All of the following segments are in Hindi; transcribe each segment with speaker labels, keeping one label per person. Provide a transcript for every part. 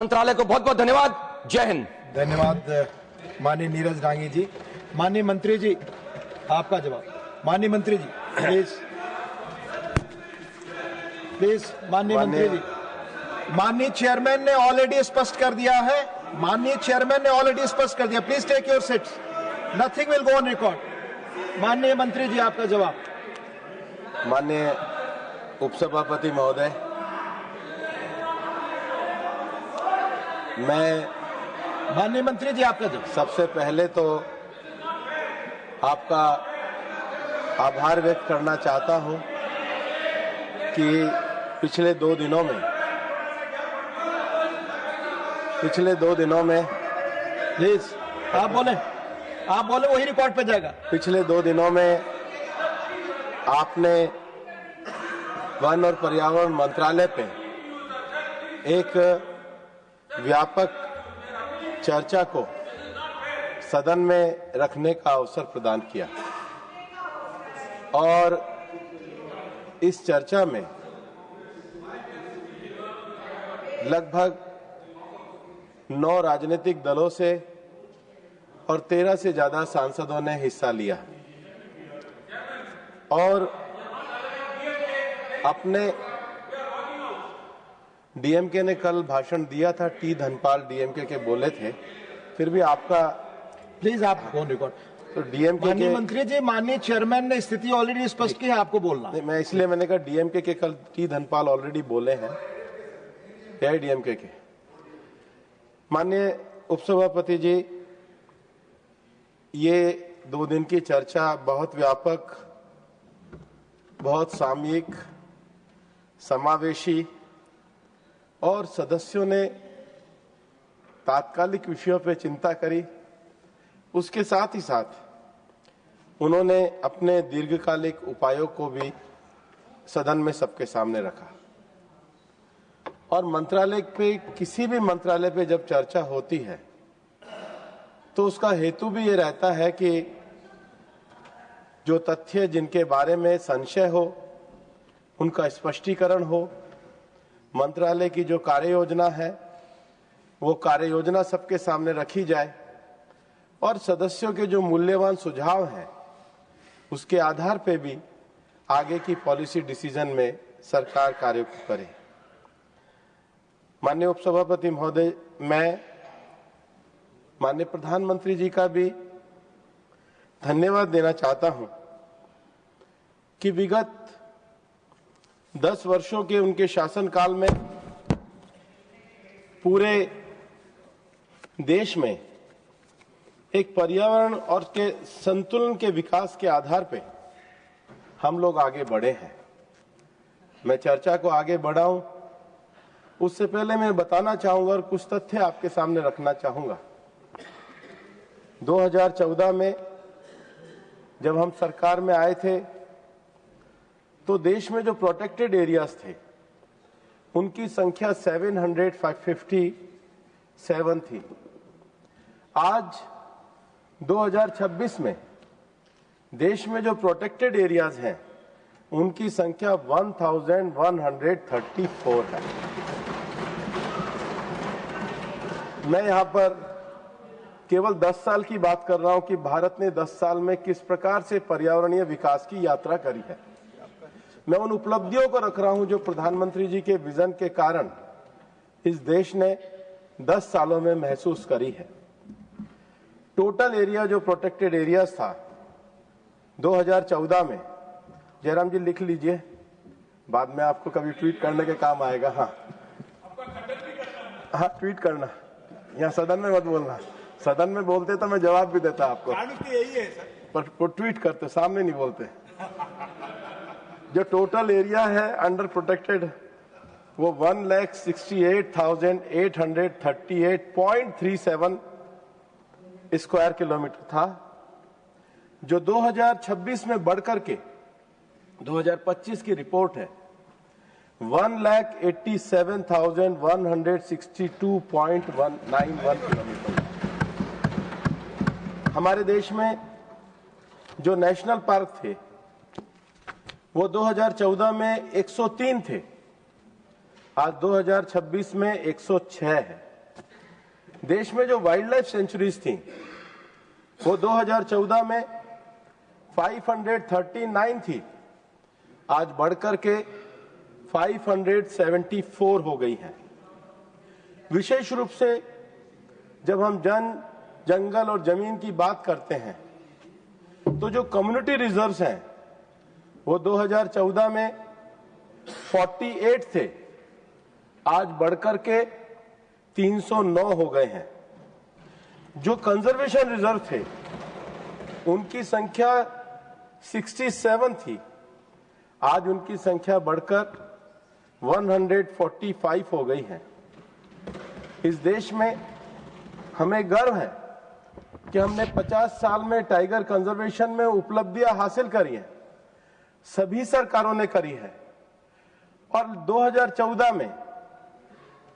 Speaker 1: मंत्रालय को बहुत बहुत धन्यवाद। जय हिंद।
Speaker 2: धन्यवाद माननीय नीरज डांगी जी। माननीय मंत्री जी, आपका जवाब। माननीय मंत्री जी प्लीज माननीय मंत्री जी। माननीय चेयरमैन ने ऑलरेडी स्पष्ट कर दिया है। माननीय चेयरमैन ने ऑलरेडी स्पष्ट कर दिया। Please take your seats. Nothing will go on record. माननीय मंत्री जी, आपका जवाब।
Speaker 3: माननीय उपसभापति महोदय,
Speaker 2: माननीय मंत्री जी, आपका जवाब।
Speaker 3: सबसे पहले तो आपका आभार व्यक्त करना चाहता हूं कि पिछले दो दिनों में
Speaker 2: प्लीज आप बोले वही रिकॉर्ड पे जाएगा।
Speaker 3: पिछले 2 दिनों में आपने वन और पर्यावरण मंत्रालय पे एक व्यापक चर्चा को सदन में रखने का अवसर प्रदान किया और इस चर्चा में लगभग 9 राजनीतिक दलों से और 13 से ज्यादा सांसदों ने हिस्सा लिया और अपने डीएमके ने कल भाषण दिया था। टी धनपाल डीएमके के बोले थे, फिर भी आपका
Speaker 2: प्लीज आप फोन रिकॉर्ड।
Speaker 3: तो डीएमके
Speaker 2: माननीय मंत्री जी, माननीय चेयरमैन ने स्थिति ऑलरेडी स्पष्ट की है, आपको बोलना।
Speaker 3: मैं इसलिए मैंने कहा डीएमके के कल टी धनपाल ऑलरेडी बोले हैं, एआईडीएमके के। माननीय उपसभापति जी, ये 2 दिन की चर्चा बहुत व्यापक, बहुत सामयिक, समावेशी और सदस्यों ने तात्कालिक विषयों पर चिंता करी। उसके साथ ही साथ उन्होंने अपने दीर्घकालिक उपायों को भी सदन में सबके सामने रखा और मंत्रालय पे, किसी भी मंत्रालय पे जब चर्चा होती है तो उसका हेतु भी ये रहता है कि जो तथ्य जिनके बारे में संशय हो उनका स्पष्टीकरण हो। मंत्रालय की जो कार्य योजना है वो कार्य योजना सबके सामने रखी जाए और सदस्यों के जो मूल्यवान सुझाव हैं उसके आधार पे भी आगे की पॉलिसी डिसीजन में सरकार कार्य करे। माननीय उपसभापति महोदय, मैं माननीय प्रधानमंत्री जी का भी धन्यवाद देना चाहता हूं कि विगत 10 वर्षों के उनके शासनकाल में पूरे देश में एक पर्यावरण और के संतुलन के विकास के आधार पे हम लोग आगे बढ़े हैं। मैं चर्चा को आगे बढ़ाऊं उससे पहले मैं बताना चाहूंगा और कुछ तथ्य आपके सामने रखना चाहूंगा। 2014 में जब हम सरकार में आए थे तो देश में जो प्रोटेक्टेड एरियाज थे उनकी संख्या 757 थी। आज 2026 में देश में जो प्रोटेक्टेड एरियाज हैं उनकी संख्या 1134 है। मैं यहां पर केवल 10 साल की बात कर रहा हूं कि भारत ने 10 साल में किस प्रकार से पर्यावरणीय विकास की यात्रा करी है। मैं उन उपलब्धियों को रख रहा हूं जो प्रधानमंत्री जी के विजन के कारण इस देश ने 10 सालों में महसूस करी है। टोटल एरिया जो प्रोटेक्टेड एरियाज था 2014 में, जयराम जी लिख लीजिए, बाद में आपको कभी ट्वीट करने के काम आएगा। हाँ ट्वीट करना, यहाँ सदन में मत बोलना। सदन में बोलते तो मैं जवाब भी देता आपको,
Speaker 2: यही है सर,
Speaker 3: पर वो ट्वीट करते, सामने नहीं बोलते। जो टोटल एरिया है अंडर प्रोटेक्टेड वो 1,68,838.37 स्क्वायर किलोमीटर था, जो 2026 में बढ़कर के 2025 की रिपोर्ट है 1,87,162.91 किलोमीटर। हमारे देश में जो नेशनल पार्क थे वो 2014 में 103 थे, आज 2026 में 106 है। देश में जो वाइल्ड लाइफ सेंचुरीज थी वो 2014 में 539 थी, आज बढ़कर के 574 हो गई है। विशेष रूप से जब हम जंगल और जमीन की बात करते हैं तो जो कम्युनिटी रिजर्व्स हैं वो 2014 में 48 थे, आज बढ़कर के 309 हो गए हैं। जो कंजर्वेशन रिजर्व थे उनकी संख्या 67 थी, आज उनकी संख्या बढ़कर 145 हो गई है। इस देश में हमें गर्व है कि हमने 50 साल में टाइगर कंजर्वेशन में उपलब्धियां हासिल करी हैं, सभी सरकारों ने करी है। और 2014 में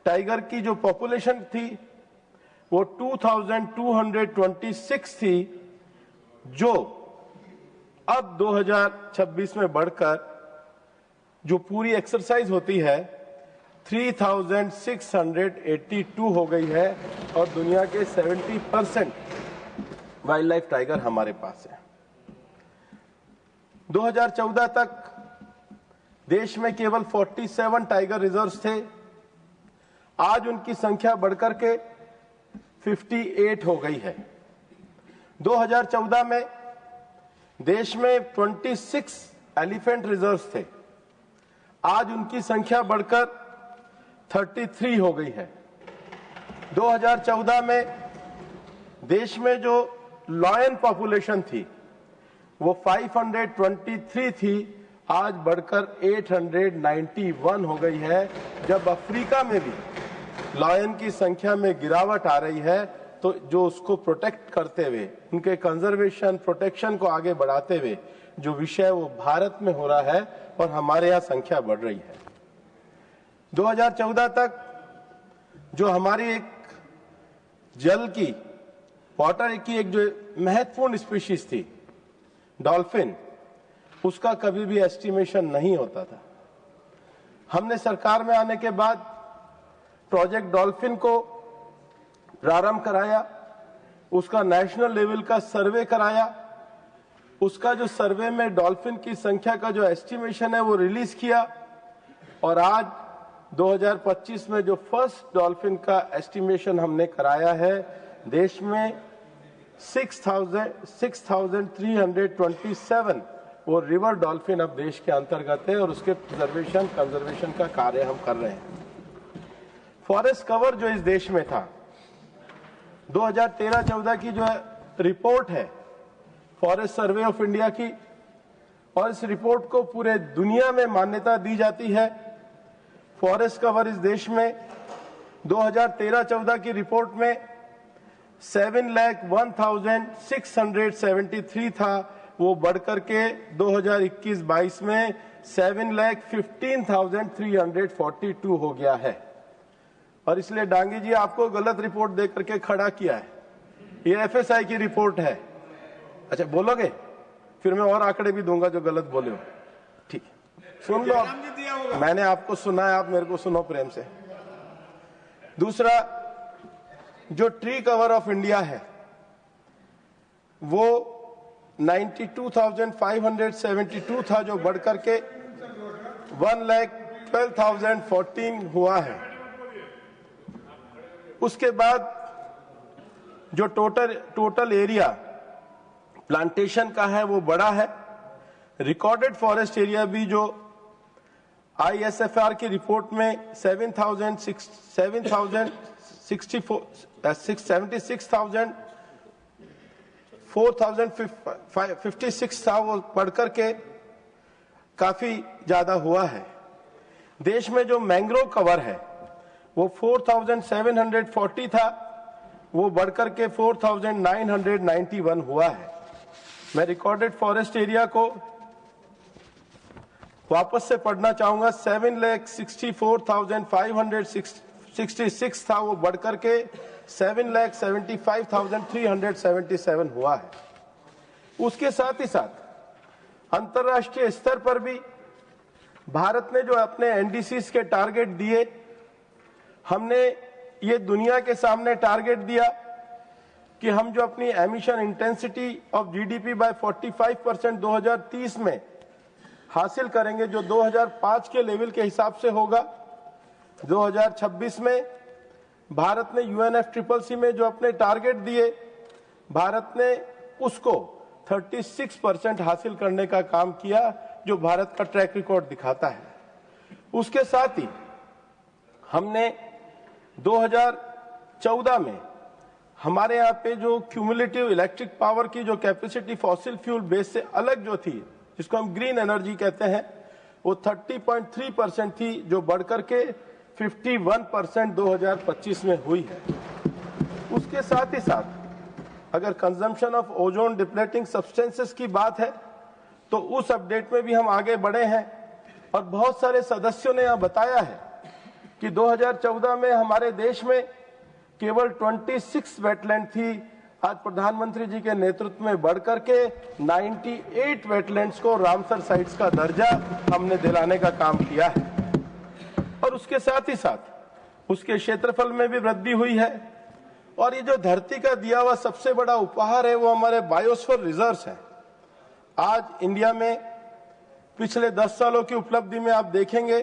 Speaker 3: टाइगर की जो पॉपुलेशन थी वो 2226 थी, जो अब 2026 में बढ़कर जो पूरी एक्सरसाइज होती है 3682 हो गई है और दुनिया के 70% वाइल्ड लाइफ टाइगर हमारे पास है। 2014 तक देश में केवल 47 टाइगर रिजर्व्स थे, आज उनकी संख्या बढ़कर के 58 हो गई है। 2014 में देश में 26 एलिफेंट रिजर्व्स थे, आज उनकी संख्या बढ़कर 33 हो गई है। 2014 में देश में जो लॉयन पॉपुलेशन थी वो 523 थी, आज बढ़कर 891 हो गई है। जब अफ्रीका में भी लॉयन की संख्या में गिरावट आ रही है तो जो उसको प्रोटेक्ट करते हुए, उनके कंजर्वेशन प्रोटेक्शन को आगे बढ़ाते हुए जो विषय वो भारत में हो रहा है और हमारे यहाँ संख्या बढ़ रही है। 2014 तक जो हमारी एक जल की वाटर की एक जो महत्वपूर्ण स्पीशीज थी डॉल्फिन, उसका कभी भी एस्टिमेशन नहीं होता था। हमने सरकार में आने के बाद प्रोजेक्ट डॉल्फिन को प्रारंभ कराया, उसका नेशनल लेवल का सर्वे कराया, उसका जो सर्वे में डॉल्फिन की संख्या का जो एस्टिमेशन है वो रिलीज किया और आज 2025 में जो फर्स्ट डॉल्फिन का एस्टिमेशन हमने कराया है, देश में 6,327 वो रिवर डॉल्फिन अब देश के अंतर्गत है और उसके प्रिजर्वेशन कंजर्वेशन का कार्य हम कर रहे हैं। फॉरेस्ट कवर जो इस देश में था 2013-14 की जो रिपोर्ट है फॉरेस्ट सर्वे ऑफ इंडिया की, और इस रिपोर्ट को पूरे दुनिया में मान्यता दी जाती है। फॉरेस्ट कवर इस देश में 2013-14 की रिपोर्ट में 7,01,673 था, वो बढ़कर के 2021-22 में 7,15,342 हो गया है। और इसलिए डांगी जी आपको गलत रिपोर्ट दे करके खड़ा किया है, ये एफएसआई की रिपोर्ट है। अच्छा बोलोगे, फिर मैं और आंकड़े भी दूंगा जो गलत बोले हो। ठीक है, सुन लो, मैंने आपको सुना है, आप मेरे को सुनो प्रेम से। दूसरा, जो ट्री कवर ऑफ इंडिया है वो 92,572 था, जो बढ़कर के 1,12,014 हुआ है। उसके बाद जो टोटल एरिया प्लांटेशन का है वो बड़ा है। रिकॉर्डेड फॉरेस्ट एरिया भी जो आईएसएफआर की रिपोर्ट में 4,056 था, वो बढ़कर के काफी ज्यादा हुआ है। देश में जो मैंग्रोव कवर है वो 4,740 था, वो बढ़कर के 4,991 हुआ है। मैं रिकॉर्डेड फॉरेस्ट एरिया को वापस से पढ़ना चाहूंगा। 7,64,566 था, वो बढ़कर के 7,75,377 हुआ है। उसके साथ ही साथ अंतर्राष्ट्रीय स्तर पर भी भारत ने जो अपने एनडीसीज के टारगेट दिए, हमने ये दुनिया के सामने टारगेट दिया कि हम जो अपनी emission intensity of GDP bye 45% 2030 में हासिल करेंगे, जो 2005 के लेवल के हिसाब से होगा। 2026 में भारत ने UNFCCC में जो अपने टारगेट दिए, भारत ने उसको 36% हासिल करने का काम किया, जो भारत का ट्रैक रिकॉर्ड दिखाता है। उसके साथ ही हमने 2014 में हमारे यहाँ पे जो क्यूमुलेटिव इलेक्ट्रिक पावर की जो कैपेसिटी फॉसिल फ्यूल बेस से अलग जो थी, जिसको हम ग्रीन एनर्जी कहते हैं, वो 30.3% थी, जो बढ़कर के 51% 2025 में हुई है। उसके साथ ही साथ अगर consumption of ozone depleting substances की बात है, तो उस अपडेट में भी हम आगे बढ़े हैं। और बहुत सारे सदस्यों ने यहां बताया है कि 2014 में हमारे देश में केवल 26 वेटलैंड थी, आज प्रधानमंत्री जी के नेतृत्व में बढ़कर के 98 वेटलैंड्स को रामसर साइट्स का दर्जा हमने दिलाने का काम किया है। और उसके साथ ही साथ उसके क्षेत्रफल में भी वृद्धि हुई है। और ये जो धरती का दिया हुआ सबसे बड़ा उपहार है, वो हमारे बायोस्फीयर रिजर्व्स है। आज इंडिया में पिछले 10 सालों की उपलब्धि में आप देखेंगे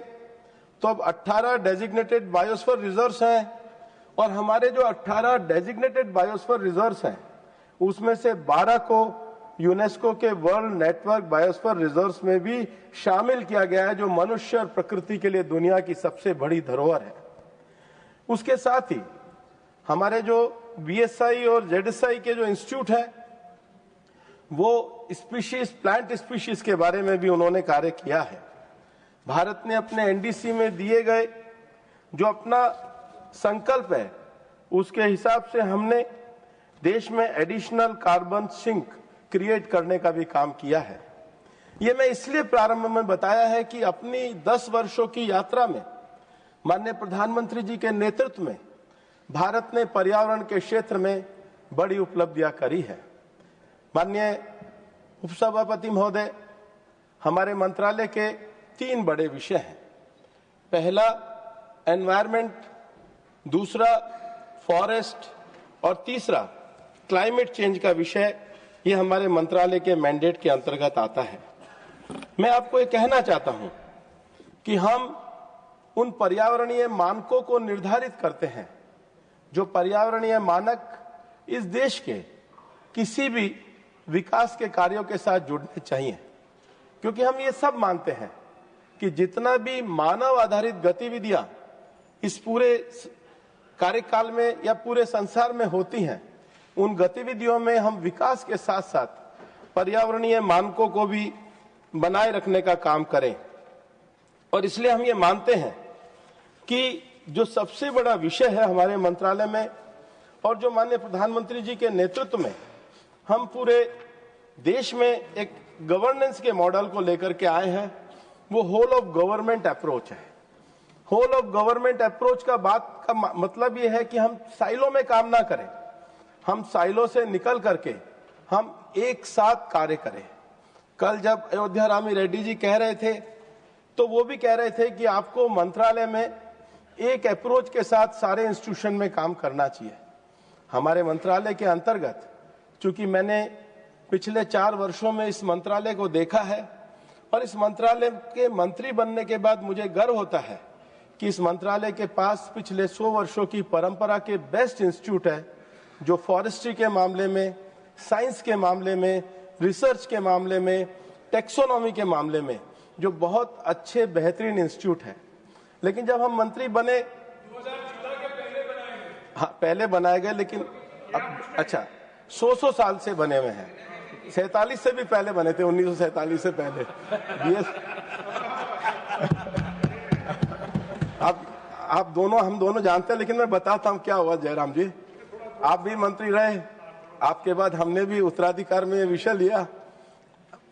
Speaker 3: तो अब 18 डेजिग्नेटेड बायोस्फीयर रिजर्व्स हैं। और हमारे जो 18 डेजिग्नेटेड बायोस्फीयर रिजर्व्स हैं, उसमें से 12 को यूनेस्को के वर्ल्ड नेटवर्क बायोस्फीयर रिजर्व्स में भी शामिल किया गया है, जो मनुष्य और प्रकृति के लिए दुनिया की सबसे बड़ी धरोहर है। उसके साथ ही हमारे जो BSI और ZSI के जो इंस्टीट्यूट है, वो स्पीशीज, प्लांट स्पीशीज के बारे में भी उन्होंने कार्य किया है। भारत ने अपने NDC में दिए गए जो अपना संकल्प है, उसके हिसाब से हमने देश में एडिशनल कार्बन सिंक क्रिएट करने का भी काम किया है। ये मैं इसलिए प्रारंभ में बताया है कि अपनी 10 वर्षों की यात्रा में माननीय प्रधानमंत्री जी के नेतृत्व में भारत ने पर्यावरण के क्षेत्र में बड़ी उपलब्धियां करी है। माननीय उपसभापति महोदय, हमारे मंत्रालय के 3 बड़े विषय हैं। पहला एनवायरमेंट, दूसरा फॉरेस्ट और तीसरा क्लाइमेट चेंज का विषय, ये हमारे मंत्रालय के मैंडेट के अंतर्गत आता है। मैं आपको ये कहना चाहता हूं कि हम उन पर्यावरणीय मानकों को निर्धारित करते हैं, जो पर्यावरणीय मानक इस देश के किसी भी विकास के कार्यों के साथ जुड़ने चाहिए। क्योंकि हम ये सब मानते हैं कि जितना भी मानव आधारित गतिविधियां इस पूरे कार्यकाल में या पूरे संसार में होती हैं, उन गतिविधियों में हम विकास के साथ साथ पर्यावरणीय मानकों को भी बनाए रखने का काम करें। और इसलिए हम ये मानते हैं कि जो सबसे बड़ा विषय है हमारे मंत्रालय में और जो माननीय प्रधानमंत्री जी के नेतृत्व में हम पूरे देश में एक गवर्नेंस के मॉडल को लेकर के आए हैं, वो होल ऑफ गवर्नमेंट अप्रोच है। होल ऑफ गवर्नमेंट अप्रोच का बात का मतलब ये है कि हम साइलो में काम ना करें, हम साइलो से निकल करके हम एक साथ कार्य करें। कल जब अयोध्या रामी रेड्डी जी कह रहे थे, तो वो भी कह रहे थे कि आपको मंत्रालय में एक अप्रोच के साथ सारे इंस्टीट्यूशन में काम करना चाहिए। हमारे मंत्रालय के अंतर्गत, चूंकि मैंने पिछले 4 वर्षों में इस मंत्रालय को देखा है और इस मंत्रालय के मंत्री बनने के बाद मुझे गर्व होता है कि इस मंत्रालय के पास पिछले 100 वर्षों की परंपरा के बेस्ट इंस्टीट्यूट है, जो फॉरेस्ट्री के मामले में, साइंस के मामले में, रिसर्च के मामले में, टेक्सोनॉमी के मामले में जो बहुत अच्छे बेहतरीन इंस्टीट्यूट है। लेकिन जब हम मंत्री बने,
Speaker 4: 2014 के पहले बनाए गए,
Speaker 3: हाँ पहले बनाए गए, लेकिन अब अच्छा 100 साल से बने हुए हैं। 47 से भी पहले बने थे, 1947 से पहले। आप दोनों, हम दोनों जानते हैं, लेकिन मैं बताता हूं क्या हुआ जयराम जी। आप भी मंत्री रहे, आपके बाद हमने भी उत्तराधिकार में ये विषय लिया,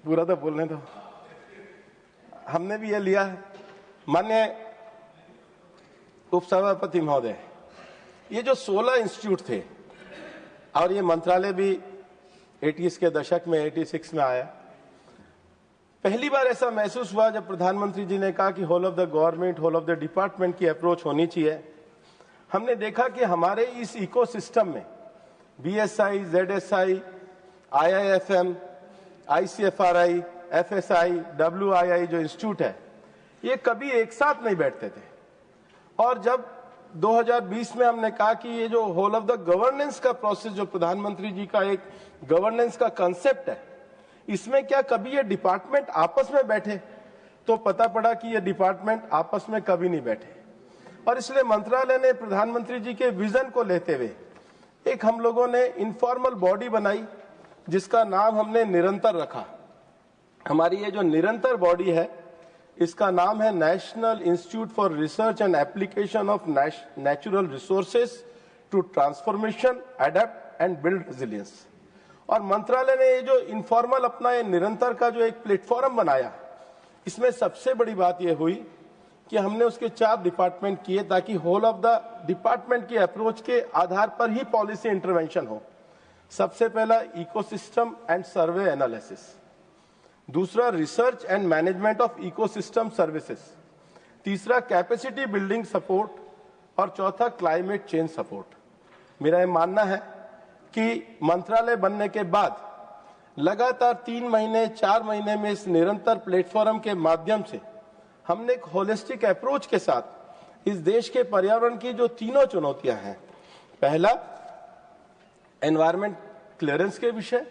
Speaker 3: पूरा तो बोलने दो, हमने भी ये लिया है। माननीय उपसभापति महोदय, ये जो 16 इंस्टीट्यूट थे और ये मंत्रालय भी 80s के दशक में 86 में आया, पहली बार ऐसा महसूस हुआ जब प्रधानमंत्री जी ने कहा कि whole of the government, whole of the department की अप्रोच होनी चाहिए। हमने देखा कि हमारे इस इकोसिस्टम में BSI, ZSI, IIFM, ICFRI, FSI, WII जो इंस्टीट्यूट है, ये कभी एक साथ नहीं बैठते थे। और जब 2020 में हमने कहा कि ये जो होल ऑफ द गवर्नेंस का प्रोसेस, जो प्रधानमंत्री जी का एक गवर्नेंस का कंसेप्ट है, इसमें क्या कभी ये डिपार्टमेंट आपस में बैठे? तो पता पड़ा कि ये डिपार्टमेंट आपस में कभी नहीं बैठे। और इसलिए मंत्रालय ने प्रधानमंत्री जी के विजन को लेते हुए एक हम लोगों ने इनफॉर्मल बॉडी बनाई, जिसका नाम हमने निरंतर रखा। हमारी ये जो निरंतर बॉडी है, इसका नाम है National Institute for Research and Application of Natural Resources to Transformation, Adapt and Build Resilience. और मंत्रालय ने ये जो इनफॉर्मल अपना ये निरंतर का जो एक प्लेटफॉर्म बनाया, इसमें सबसे बड़ी बात ये हुई कि हमने उसके 4 डिपार्टमेंट किए ताकि होल ऑफ द डिपार्टमेंट की अप्रोच के आधार पर ही पॉलिसी इंटरवेंशन हो। सबसे पहला इकोसिस्टम एंड सर्वे एनालिसिस, दूसरा research and management of ecosystem services, तीसरा कैपेसिटी बिल्डिंग सपोर्ट और चौथा क्लाइमेट चेंज सपोर्ट। मेरा यह मानना है कि मंत्रालय बनने के बाद लगातार 3 महीने 4 महीने में इस निरंतर प्लेटफॉर्म के माध्यम से हमने एक होलिस्टिक अप्रोच के साथ इस देश के पर्यावरण की जो तीनों चुनौतियां हैं, पहला एनवायरमेंट क्लियरेंस के विषय,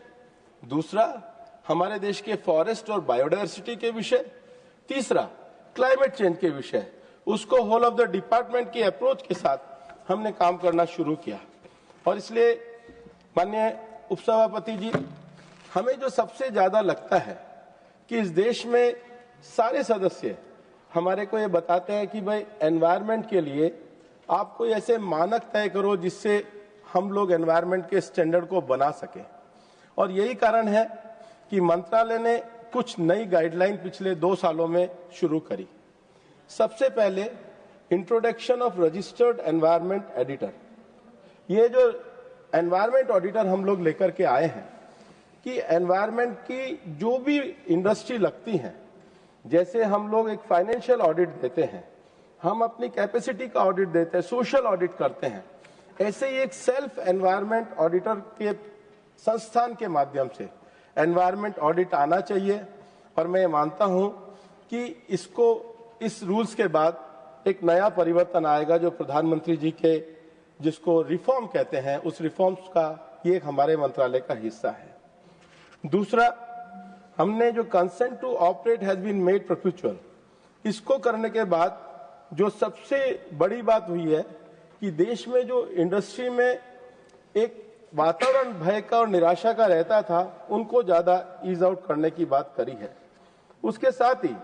Speaker 3: दूसरा हमारे देश के फॉरेस्ट और बायोडायवर्सिटी के विषय, तीसरा क्लाइमेट चेंज के विषय, उसको होल ऑफ द डिपार्टमेंट की अप्रोच के साथ हमने काम करना शुरू किया। और इसलिए माननीय उपसभापति जी, हमें जो सबसे ज्यादा लगता है कि इस देश में सारे सदस्य हमारे को ये बताते हैं कि भाई एनवायरनमेंट के लिए आप कोई ऐसे मानक तय करो जिससे हम लोग एनवायरनमेंट के स्टैंडर्ड को बना सके। और यही कारण है कि मंत्रालय ने कुछ नई गाइडलाइन पिछले 2 सालों में शुरू करी। सबसे पहले introduction of registered environment editor. ये जो एनवायरनमेंट ऑडिटर हम लोग लेकर के आए हैं कि एनवायरनमेंट की जो भी इंडस्ट्री लगती है, जैसे हम लोग एक फाइनेंशियल ऑडिट देते हैं, हम अपनी कैपेसिटी का ऑडिट देते हैं, सोशल ऑडिट करते हैं, ऐसे ही एक सेल्फ एनवायरनमेंट ऑडिटर के संस्थान के माध्यम से एनवायरनमेंट ऑडिट आना चाहिए। और मैं मानता हूं कि इसको इस रूल्स के बाद एक नया परिवर्तन आएगा, जो प्रधानमंत्री जी के जिसको रिफॉर्म कहते हैं, उस रिफॉर्म्स का ये हमारे मंत्रालय का हिस्सा है। दूसरा, हमने जो consent to operate has been made perpetual, इसको करने के बाद जो सबसे बड़ी बात हुई है कि देश में जो इंडस्ट्री में एक वातावरण भय का और निराशा का रहता था, उनको ज्यादा ईज आउट करने की बात करी है। उसके साथ ही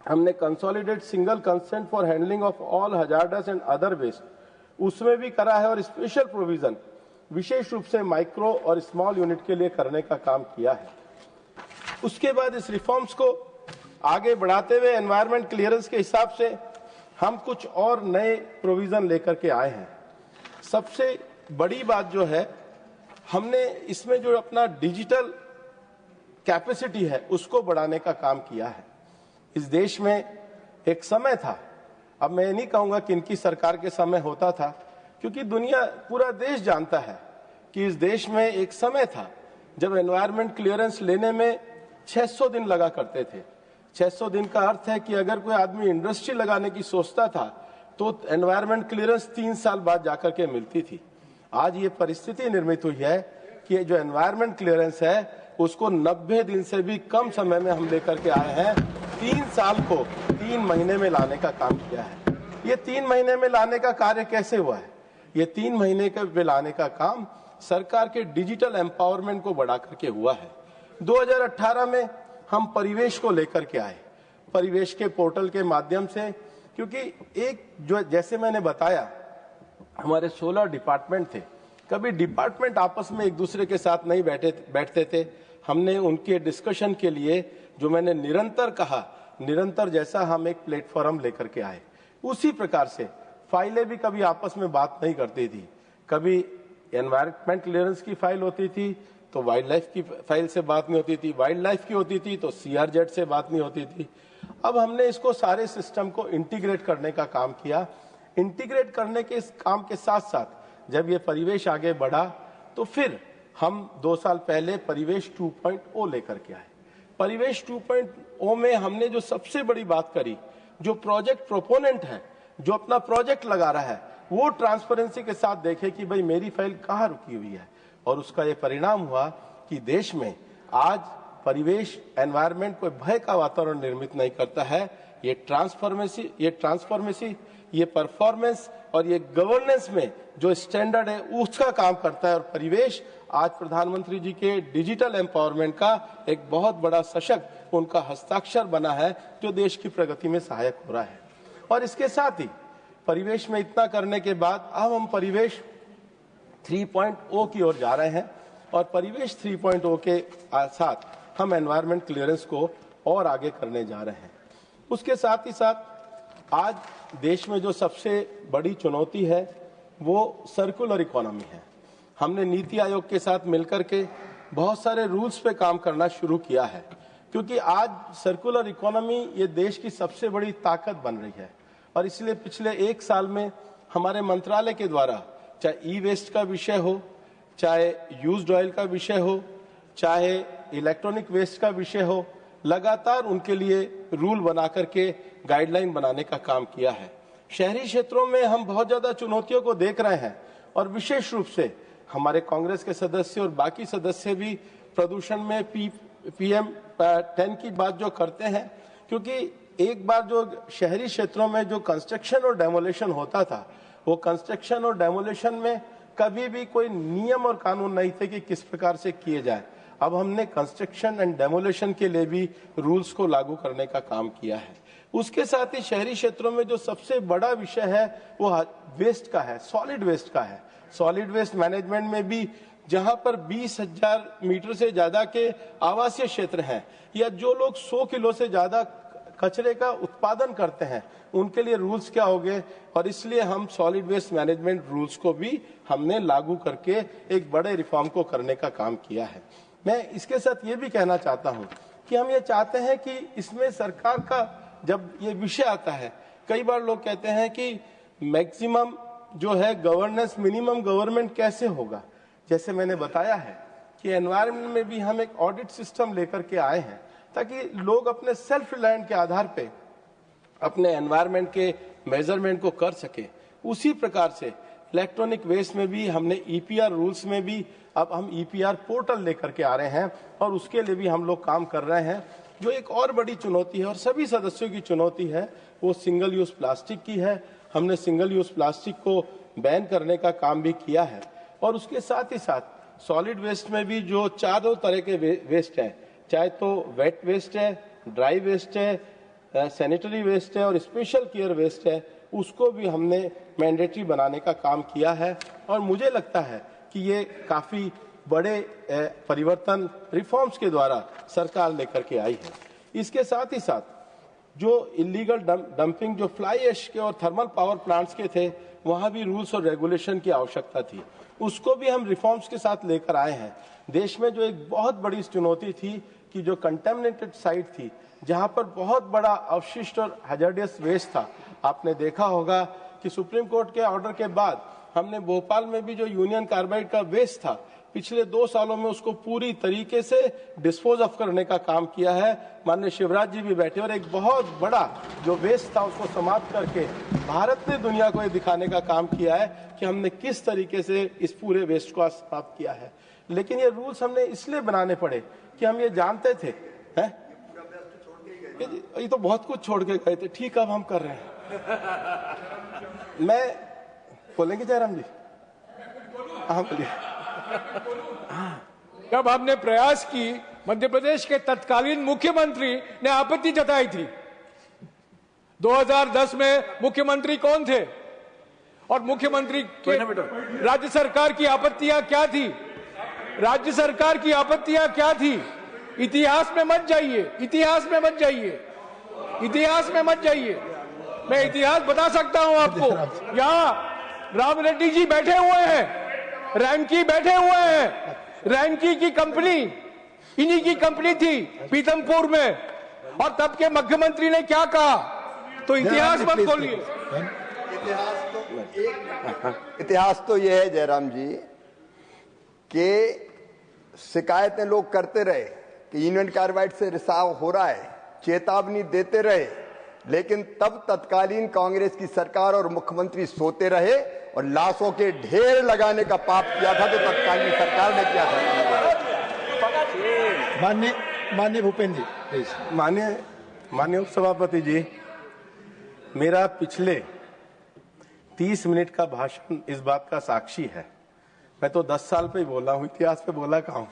Speaker 3: हमने consolidate single consent for handling of all hazardous and other waste, उसमें भी करा है। और स्पेशल प्रोविजन विशेष रूप से माइक्रो और स्मॉल यूनिट के लिए करने का काम किया है। उसके बाद इस रिफॉर्म्स को आगे बढ़ाते हुए एनवायरनमेंट क्लियरेंस के हिसाब से हम कुछ और नए प्रोविजन लेकर के आए हैं। सबसे बड़ी बात जो है, हमने इसमें जो अपना डिजिटल कैपेसिटी है उसको बढ़ाने का काम किया है। इस देश में एक समय था, अब मैं नहीं कहूंगा कि इनकी सरकार के समय होता था, क्योंकि दुनिया पूरा देश जानता है कि इस देश में एक समय था जब एनवायरनमेंट क्लियरेंस लेने में 600 दिन लगा करते थे। 600 दिन का अर्थ है कि अगर कोई आदमी इंडस्ट्री लगाने की सोचता था तो एनवायरनमेंट क्लियरेंस 3 साल बाद जाकर के मिलती थी। आज ये परिस्थिति निर्मित हुई है कि जो एनवायरनमेंट क्लियरेंस है उसको 90 दिन से भी कम समय में हम लेकर के आए हैं। 3 साल को 3 महीने में लाने का काम किया है। ये 3 महीने में लाने का कार्य कैसे हुआ है? ये 3 महीने के लाने का काम सरकार के डिजिटल एम्पावरमेंट को बढ़ा करके हुआ है। 2018 में हम परिवेश को लेकर के आए, परिवेश के पोर्टल के माध्यम से, क्योंकि एक जो जैसे मैंने बताया हमारे 16 डिपार्टमेंट थे, कभी डिपार्टमेंट आपस में एक दूसरे के साथ नहीं बैठते थे। हमने उनके डिस्कशन के लिए जो मैंने निरंतर कहा, निरंतर जैसा हम एक प्लेटफॉर्म लेकर के आए। उसी प्रकार से फाइलें भी कभी आपस में बात नहीं करती थी। कभी एनवायरनमेंट क्लियरेंस की फाइल होती थी तो वाइल्ड लाइफ की फाइल से बात नहीं होती थी, वाइल्ड लाइफ की होती थी तो CRZ से बात नहीं होती थी। अब हमने इसको सारे सिस्टम को इंटीग्रेट करने का काम किया। इंटीग्रेट करने के इस काम के साथ साथ जब ये परिवेश आगे बढ़ा तो फिर हम 2 साल पहले परिवेश 2.0 लेकर के आए। परिवेश 2.0 में हमने जो सबसे बड़ी बात करी, जो प्रोजेक्ट प्रोपोनेंट है, जो अपना प्रोजेक्ट लगा रहा है, वो ट्रांसपेरेंसी के साथ देखे कि भाई मेरी फाइल कहाँ रुकी हुई है। और उसका ये परिणाम हुआ कि देश में आज परिवेश एनवायरनमेंट कोई भय का वातावरण निर्मित नहीं करता है। ये ट्रांसफॉर्मेसी, ये परफॉर्मेंस और ये गवर्नेंस में जो स्टैंडर्ड है उसका काम करता है। और परिवेश आज प्रधानमंत्री जी के डिजिटल एम्पावरमेंट का एक बहुत बड़ा सशक्त उनका हस्ताक्षर बना है, जो देश की प्रगति में सहायक हो रहा है। और इसके साथ ही परिवेश में इतना करने के बाद अब हम परिवेश 3.0 की ओर जा रहे हैं। और परिवेश 3.0 के साथ हम एनवायरनमेंट क्लियरेंस को और आगे करने जा रहे हैं। उसके साथ ही साथ आज देश में जो सबसे बड़ी चुनौती है वो सर्कुलर इकोनॉमी है। हमने नीति आयोग के साथ मिलकर के बहुत सारे रूल्स पे काम करना शुरू किया है, क्योंकि आज सर्कुलर इकोनॉमी ये देश की सबसे बड़ी ताकत बन रही है। और इसलिए पिछले 1 साल में हमारे मंत्रालय के द्वारा चाहे ई वेस्ट का विषय हो, चाहे यूज्ड ऑयल का विषय हो, चाहे इलेक्ट्रॉनिक वेस्ट का विषय हो, लगातार उनके लिए रूल बना करके गाइडलाइन बनाने का काम किया है। शहरी क्षेत्रों में हम बहुत ज्यादा चुनौतियों को देख रहे हैं और विशेष रूप से हमारे कांग्रेस के सदस्य और बाकी सदस्य भी प्रदूषण में PM10 की बात जो करते हैं, क्योंकि एक बार जो शहरी क्षेत्रों में जो कंस्ट्रक्शन और डेमोलेशन होता था, वो कंस्ट्रक्शन और डेमोलेशन में कभी भी कोई नियम और कानून नहीं थे कि किस प्रकार से किए जाए। अब हमने कंस्ट्रक्शन एंड डेमोलेशन के लिए भी रूल्स को लागू करने का काम किया है। उसके साथ ही शहरी क्षेत्रों में जो सबसे बड़ा विषय है वो वेस्ट का है, सॉलिड वेस्ट का है। सॉलिड वेस्ट मैनेजमेंट में भी जहां पर 20,000 मीटर से ज्यादा के आवासीय क्षेत्र हैं या जो लोग 100 किलो से ज्यादा कचरे का उत्पादन करते हैं, उनके लिए रूल्स क्या होंगे। और इसलिए हम सॉलिड वेस्ट मैनेजमेंट रूल्स को भी हमने लागू करके एक बड़े रिफॉर्म को करने का काम किया है। मैं इसके साथ ये भी कहना चाहता हूं कि हम ये चाहते हैं कि इसमें सरकार का जब ये विषय आता है, कई बार लोग कहते हैं कि मैक्सिमम जो है गवर्नेंस, मिनिमम गवर्नमेंट कैसे होगा। जैसे मैंने बताया है कि एनवायरनमेंट में भी हम एक ऑडिट सिस्टम लेकर के आए हैं ताकि लोग अपने सेल्फ रिलायंट के आधार पे अपने एनवायरनमेंट के मेजरमेंट को कर सके। उसी प्रकार से इलेक्ट्रॉनिक वेस्ट में भी हमने EPR रूल्स में भी अब हम EPR पोर्टल लेकर के आ रहे हैं और उसके लिए भी हम लोग काम कर रहे हैं। जो एक और बड़ी चुनौती है और सभी सदस्यों की चुनौती है वो सिंगल यूज प्लास्टिक की है। हमने सिंगल यूज प्लास्टिक को बैन करने का काम भी किया है। और उसके साथ ही साथ सॉलिड वेस्ट में भी जो 4 तरह के वेस्ट है, चाहे तो वेट वेस्ट है, ड्राई वेस्ट है, सैनिटरी वेस्ट है और स्पेशल केयर वेस्ट है, उसको भी हमने मैंडेटरी बनाने का काम किया है। और मुझे लगता है कि ये काफी बड़े परिवर्तन रिफॉर्म्स के द्वारा सरकार लेकर के आई है। इसके साथ ही साथ जो इलीगल डंपिंग जो फ्लाई ऐश के और थर्मल पावर प्लांट्स के थे, वहां भी रूल्स और रेगुलेशन की आवश्यकता थी, उसको भी हम रिफॉर्म्स के साथ लेकर आए हैं। देश में जो एक बहुत बड़ी चुनौती थी कि जो कंटेमिनेटेड साइट थी, जहां पर बहुत बड़ा अवशिष्ट और हैजर्डियस वेस्ट था, आपने देखा होगा कि सुप्रीम कोर्ट के ऑर्डर के बाद हमने भोपाल में भी जो यूनियन कार्बाइड का वेस्ट था, पिछले 2 सालों में उसको पूरी तरीके से डिस्पोज ऑफ करने का काम किया है। माननीय शिवराज जी भी बैठे और एक बहुत बड़ा जो वेस्ट था उसको समाप्त करके भारत ने दुनिया को ये दिखाने का काम किया है कि हमने किस तरीके से इस पूरे वेस्ट को समाप्त किया है। लेकिन ये रूल्स हमने इसलिए बनाने पड़े कि हम ये जानते थे ये तो बहुत कुछ छोड़ के गए थे। ठीक, अब हम कर रहे हैं। मैं बोलेंगे जयराम जी? हाँ बोलिए।
Speaker 4: जब हमने प्रयास की, मध्य प्रदेश के तत्कालीन मुख्यमंत्री ने आपत्ति जताई थी। 2010 में मुख्यमंत्री कौन थे और मुख्यमंत्री के राज्य सरकार की आपत्तियां क्या थी? राज्य सरकार की आपत्तियां क्या थी? इतिहास में मत जाइए, इतिहास में मत जाइए, इतिहास में मत जाइए। मैं इतिहास बता सकता हूं आपको। यहाँ राम रेड्डी जी बैठे हुए हैं, रैंकी बैठे हुए हैं। रैंकी की कंपनी इन्हीं की कंपनी थी पीतमपुर में, और तब के मुख्यमंत्री ने क्या कहा? तो इतिहास मत खोलिए।
Speaker 5: इतिहास तो ये है जयराम जी कि शिकायतें लोग करते रहे कि यूनियन कार्बाइड से रिसाव हो रहा है, चेतावनी देते रहे, लेकिन तब तत्कालीन कांग्रेस की सरकार और मुख्यमंत्री सोते रहे और लाशों के ढेर लगाने का पाप किया था तो तत्कालीन सरकार ने किया था।
Speaker 2: माननीय भूपेंद्र जी प्लीज।
Speaker 3: माननीय उपसभापति जी, मेरा पिछले 30 मिनट का भाषण इस बात का साक्षी है। मैं तो 10 साल पे ही बोला हूं, इतिहास पे बोला कहां हूं।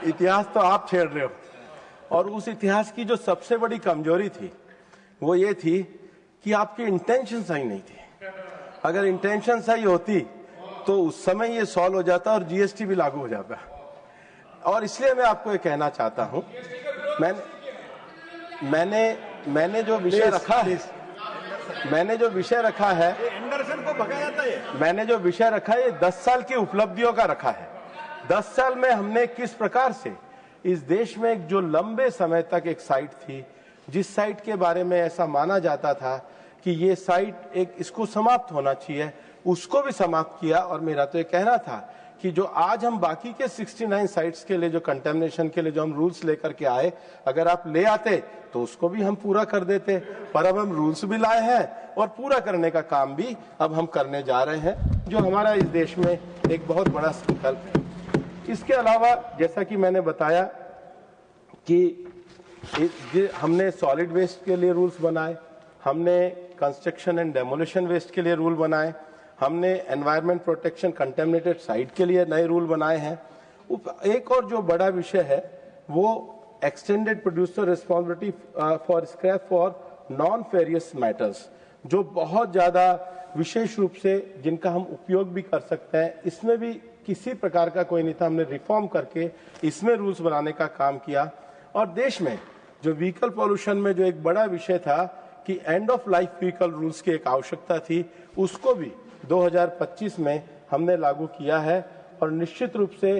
Speaker 3: इतिहास तो आप छेड़ रहे हो, और उस इतिहास की जो सबसे बड़ी कमजोरी थी वो ये थी कि आपकी इंटेंशन सही नहीं थी। अगर इंटेंशन सही होती तो उस समय ये सॉल्व हो जाता और जीएसटी भी लागू हो जाता। और इसलिए मैं आपको ये कहना चाहता हूं, मैंने जो विषय रखा है, मैंने जो विषय रखा है ये 10 साल की उपलब्धियों का रखा है। 10 साल में हमने किस प्रकार से इस देश में एक जो लंबे समय तक एक साइट थी, जिस साइट के बारे में ऐसा माना जाता था कि ये साइट एक इसको समाप्त होना चाहिए, उसको भी समाप्त किया। और मेरा तो ये कहना था कि जो आज हम बाकी के 69 साइट्स के लिए जो कंटेमिनेशन के लिए जो हम रूल्स लेकर के आए, अगर आप ले आते तो उसको भी हम पूरा कर देते। पर अब हम रूल्स भी लाए हैं और पूरा करने का काम भी अब हम करने जा रहे हैं, जो हमारा इस देश में एक बहुत बड़ा संकल्प है। इसके अलावा जैसा कि मैंने बताया कि हमने सॉलिड वेस्ट के लिए रूल्स बनाए, हमने कंस्ट्रक्शन एंड डेमोलिशन वेस्ट के लिए रूल बनाए, हमने एनवायरमेंट प्रोटेक्शन कंटेमिनेटेड साइट के लिए नए रूल बनाए हैं। एक और जो बड़ा विषय है वो extended producer responsibility for scrap for non furious matters, जो बहुत ज्यादा विशेष रूप से जिनका हम उपयोग भी कर सकते हैं, इसमें भी किसी प्रकार का कोई नहीं था। हमने रिफॉर्म करके इसमें रूल्स बनाने का काम किया। और देश में जो व्हीकल पॉल्यूशन में जो एक बड़ा विषय था कि end of life vehicle rules की एक आवश्यकता थी, उसको भी 2025 में हमने लागू किया है। और निश्चित रूप से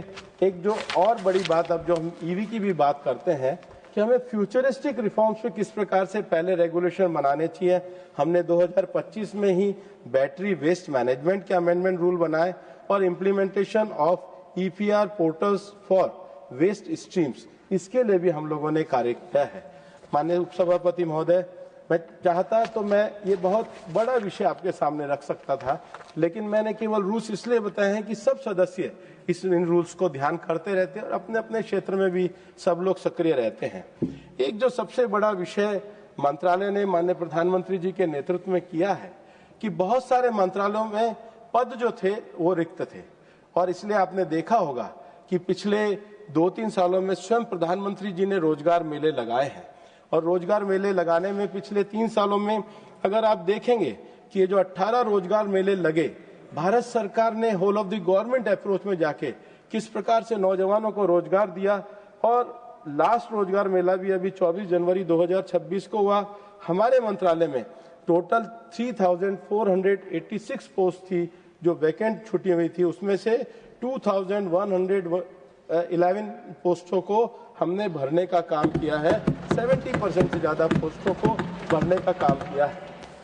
Speaker 3: एक जो और बड़ी बात, अब जो हम ईवी की भी बात करते हैं कि हमें फ्यूचरिस्टिक रिफॉर्म्स पे किस प्रकार से पहले रेगुलेशन बनाने चाहिए, हमने 2025 में ही बैटरी वेस्ट मैनेजमेंट के अमेंडमेंट रूल बनाए और implementation of EPR portals for waste streams, इसके लिए भी हम लोगों ने कार्य किया है। माननीय उपसभापति महोदय, मैं चाहता तो मैं ये बहुत बड़ा विषय आपके सामने रख सकता था, लेकिन मैंने केवल रूल्स इसलिए बताए हैं कि सब सदस्य इन रूल्स को ध्यान करते रहते हैं और अपने अपने क्षेत्र में भी सब लोग सक्रिय रहते हैं। एक जो सबसे बड़ा विषय मंत्रालय ने माननीय प्रधानमंत्री जी के नेतृत्व में किया है कि बहुत सारे मंत्रालयों में पद जो थे वो रिक्त थे, और इसलिए आपने देखा होगा कि पिछले 2-3 सालों में स्वयं प्रधानमंत्री जी ने रोजगार मेले लगाए हैं। और रोजगार मेले लगाने में पिछले 3 सालों में अगर आप देखेंगे कि ये जो 18 रोजगार मेले लगे, भारत सरकार ने whole of the government approach में जाके किस प्रकार से नौजवानों को रोजगार दिया। और लास्ट रोजगार मेला भी अभी 24 जनवरी 2026 को हुआ। हमारे मंत्रालय में टोटल 3,486 पोस्ट थी जो वैकेंट छुटी हुई थी, उसमें से 2,111 पोस्टों को हमने भरने का काम किया है। 70% से ज्यादा पोस्टों को भरने का काम किया है।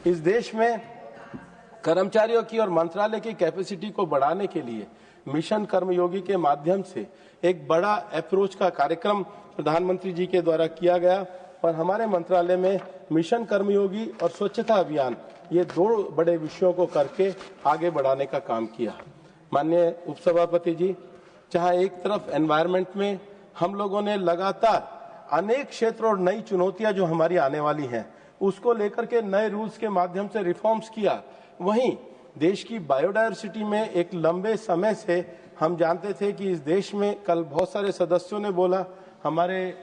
Speaker 3: इस देश में कर्मचारियों की और मंत्रालय की कैपेसिटी को बढ़ाने के लिए मिशन कर्मयोगी के माध्यम से एक बड़ा अप्रोच का कार्यक्रम प्रधानमंत्री जी के द्वारा किया गया। और हमारे मंत्रालय में मिशन कर्मयोगी और स्वच्छता अभियान, ये 2 बड़े विषयों को करके आगे बढ़ाने का काम किया। माननीय उपसभापति जी, जहां एक तरफ एनवायरमेंट में हम लोगों ने लगातार अनेक क्षेत्र और नई चुनौतियां जो हमारी आने वाली हैं उसको लेकर के नए रूल्स के माध्यम से रिफॉर्म्स किया, वहीं देश की बायोडायवर्सिटी में एक लंबे समय से हम जानते थे कि इस देश में, कल बहुत सारे सदस्यों ने बोला, हमारे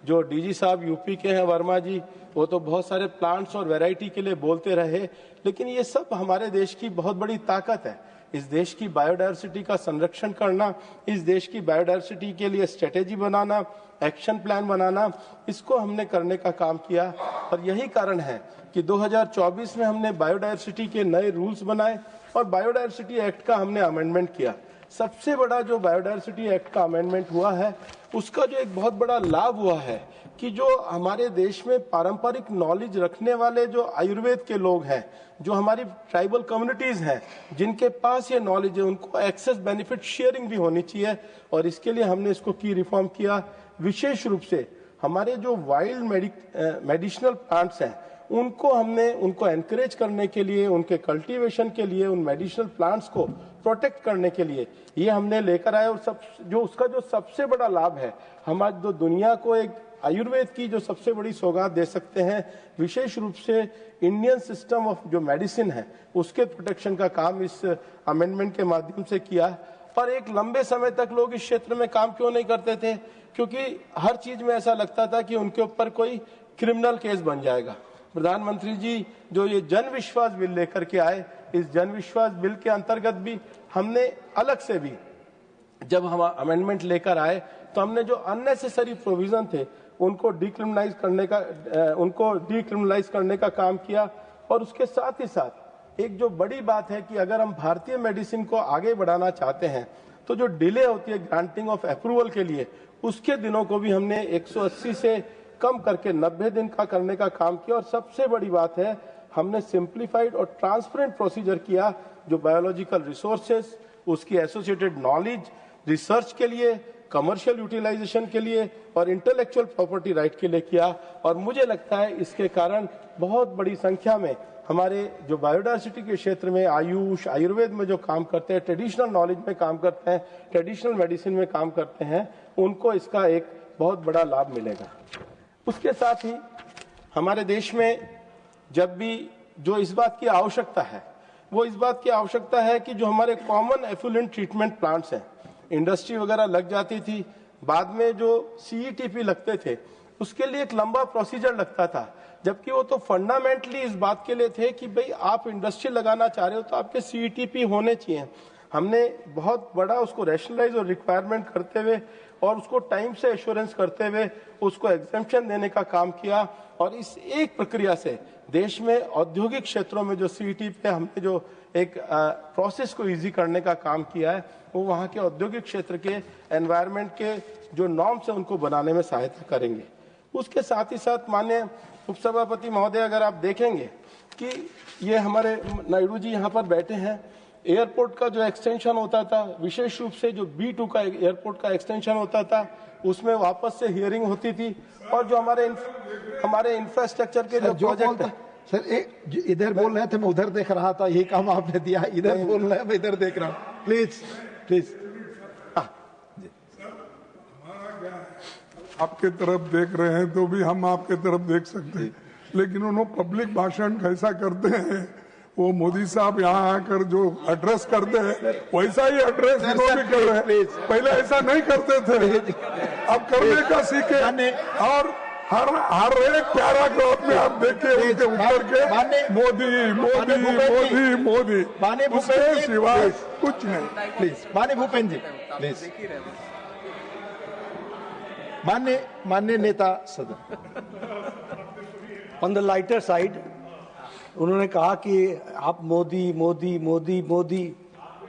Speaker 3: जो डीजी साहब यूपी के हैं वर्मा जी, वो तो बहुत सारे प्लांट्स और वैरायटी के लिए बोलते रहे, लेकिन ये सब हमारे देश की बहुत बड़ी ताकत है। इस देश की बायोडायवर्सिटी का संरक्षण करना, इस देश की बायोडायवर्सिटी के लिए स्ट्रेटेजी बनाना, एक्शन प्लान बनाना, इसको हमने करने का काम किया। और यही कारण है कि 2024 में हमने बायोडायवर्सिटी के नए रूल्स बनाए और बायोडायवर्सिटी एक्ट का हमने अमेंडमेंट किया। सबसे बड़ा जो बायोडायवर्सिटी एक्ट का अमेंडमेंट हुआ है, उसका जो एक बहुत बड़ा लाभ हुआ है कि जो हमारे देश में पारंपरिक नॉलेज रखने वाले जो आयुर्वेद के लोग हैं, जो हमारी ट्राइबल कम्युनिटीज हैं, जिनके पास ये नॉलेज है, उनको एक्सेस बेनिफिट शेयरिंग भी होनी चाहिए। और इसके लिए हमने इसको की रिफॉर्म किया। विशेष रूप से हमारे जो वाइल्ड मेडिसिनल प्लांट्स हैं, उनको एनकरेज करने के लिए, उनके कल्टीवेशन के लिए, उन मेडिसिनल प्लांट्स को प्रोटेक्ट करने के लिए ये हमने लेकर आए। और उसका जो सबसे बड़ा लाभ है, हम आज जो दुनिया को एक आयुर्वेद की जो सबसे बड़ी सौगात दे सकते हैं, विशेष रूप से इंडियन सिस्टम ऑफ जो मेडिसिन है उसके प्रोटेक्शन का काम इस अमेंडमेंट के माध्यम से किया। और एक लंबे समय तक लोग इस क्षेत्र में काम क्यों नहीं करते थे? क्योंकि हर चीज में ऐसा लगता था कि उनके ऊपर कोई क्रिमिनल केस बन जाएगा। प्रधानमंत्री जी जो ये जन विश्वास बिल लेकर के आए, इस जन विश्वास बिल के अंतर्गत भी हमने अलग से भी जब हम अमेंडमेंट लेकर आए तो हमने जो अननेसेसरी प्रोविजन थे उनको डीक्रिमिनलाइज करने का काम किया। और उसके साथ ही साथ एक जो बड़ी बात है कि अगर हम भारतीय मेडिसिन को आगे बढ़ाना चाहते हैं तो जो डिले होती है ग्रांटिंग ऑफ अप्रूवल के लिए, उसके दिनों को भी हमने 180 से कम करके 90 दिन का करने का काम किया। और सबसे बड़ी बात है, हमने सिंप्लीफाइड और ट्रांसपेरेंट प्रोसीजर किया जो बायोलॉजिकल रिसोर्सेज, उसकी एसोसिएटेड नॉलेज, रिसर्च के लिए, कमर्शियल यूटिलाइजेशन के लिए और इंटेलेक्चुअल प्रॉपर्टी राइट के लिए किया। और मुझे लगता है इसके कारण बहुत बड़ी संख्या में हमारे जो बायोडायवर्सिटी के क्षेत्र में आयुष, आयुर्वेद में जो काम करते हैं, ट्रेडिशनल नॉलेज में काम करते हैं, ट्रेडिशनल मेडिसिन में काम करते हैं, उनको इसका एक बहुत बड़ा लाभ मिलेगा। उसके साथ ही हमारे देश में जब भी जो इस बात की आवश्यकता है, वो इस बात की आवश्यकता है कि जो हमारे कॉमन एफ्लुएंट ट्रीटमेंट प्लांट्स हैं, इंडस्ट्री वगैरह लग जाती थी, बाद में जो CETP लगते थे उसके लिए एक लंबा प्रोसीजर लगता था, जबकि वो तो फंडामेंटली इस बात के लिए थे कि भाई आप इंडस्ट्री लगाना चाह रहे हो तो आपके CETP होने चाहिए। हमने बहुत बड़ा उसको रैशनलाइज और रिक्वायरमेंट करते हुए और उसको टाइम से एश्योरेंस करते हुए उसको एग्जेम्पशन देने का काम किया। और इस एक प्रक्रिया से देश में औद्योगिक क्षेत्रों में जो CETP है, हमने जो एक प्रोसेस को इजी करने का काम किया है, वो वहाँ के औद्योगिक क्षेत्र के एनवायरनमेंट के जो नॉर्म्स है उनको बनाने में सहायता करेंगे। उसके साथ ही साथ माननीय उपसभापति महोदय, अगर आप देखेंगे कि ये हमारे नायडू जी यहाँ पर बैठे हैं, एयरपोर्ट का जो एक्सटेंशन होता था, विशेष रूप से जो B2 का एयरपोर्ट का एक्सटेंशन होता था, उसमें वापस से हियरिंग होती थी। और जो हमारे इंफ्रास्ट्रक्चर के जो प्रोजेक्ट है,
Speaker 2: सर एक इधर बोल रहे थे, मैं उधर देख रहा था, यही काम आपने दिया, इधर बोल रहे हैं, मैं इधर देख रहा हूँ। Please please.
Speaker 6: आपके तरफ देख रहे हैं तो भी हम आपके तरफ देख सकते हैं, लेकिन उन्होंने पब्लिक भाषण कैसा करते हैं, वो मोदी साहब यहाँ आकर जो एड्रेस करते हैं वैसा ही एड्रेस भी कर रहे हैं। पहले ऐसा नहीं करते थे, अब करने का सीखे। और हर एक पैराग्राफ में आप देखिए उनके ऊपर के मोदी मोदी मोदी मोदी, उसके सिवाय कुछ नहीं।
Speaker 2: प्लीज माननीय भूपेंद्र जी, प्लीज। माननीय नेता सदन।
Speaker 7: ऑन द लाइटर साइड, उन्होंने कहा कि आप मोदी मोदी मोदी मोदी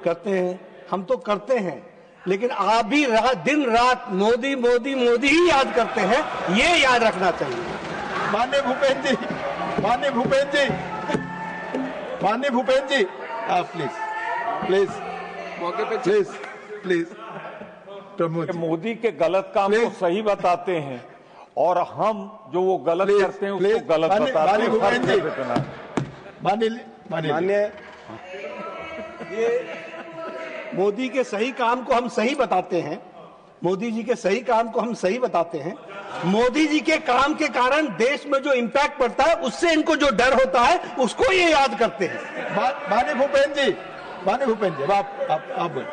Speaker 7: करते हैं, हम तो करते हैं, लेकिन आप भी दिन रात मोदी मोदी मोदी ही याद करते हैं, ये याद रखना चाहिए।
Speaker 2: माननीय भूपेंद्र जी, माननीय भूपेंद्र जी, माननीय भूपेंद्र जी, प्लीज प्लीज
Speaker 1: मौके पे
Speaker 2: प्लीज प्लीज।
Speaker 8: मोदी के गलत काम को सही बताते हैं और हम जो वो गलत करते हैं उसको गलत बताते हैं।
Speaker 2: माननीय
Speaker 7: ये मोदी के सही काम को हम सही बताते हैं, मोदी जी के सही काम को हम सही बताते हैं। मोदी जी के काम के कारण देश में जो इम्पैक्ट पड़ता है, उससे इनको जो डर होता है, उसको ये याद करते हैं।
Speaker 2: माननीय भूपेंद्र जी, माननीय भूपेंद्र जी, आप बोल।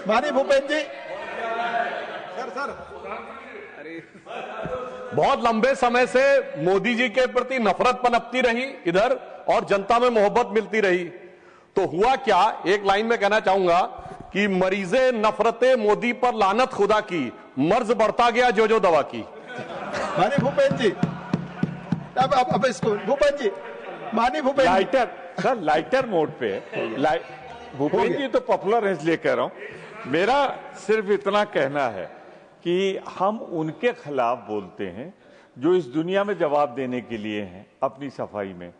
Speaker 2: माननीय भूपेंद्र जी, सर
Speaker 1: बहुत लंबे समय से मोदी जी के प्रति नफरत पनपती रही इधर और जनता में मोहब्बत मिलती रही, तो हुआ क्या, एक लाइन में कहना चाहूंगा कि मरीजे नफरते मोदी पर लानत खुदा की, मर्ज बढ़ता गया जो जो दवा की।
Speaker 2: माननीय भूपेंद्र जी, अब इसको भूपेंद्र जी, माननीय Bhupendra
Speaker 8: lighter, sir lighter mode पे भूपेंद्र जी तो पॉपुलर है इसलिए कह रहा हूं। मेरा सिर्फ इतना कहना है कि हम उनके खिलाफ बोलते हैं जो इस दुनिया में जवाब देने के लिए हैं अपनी सफाई में।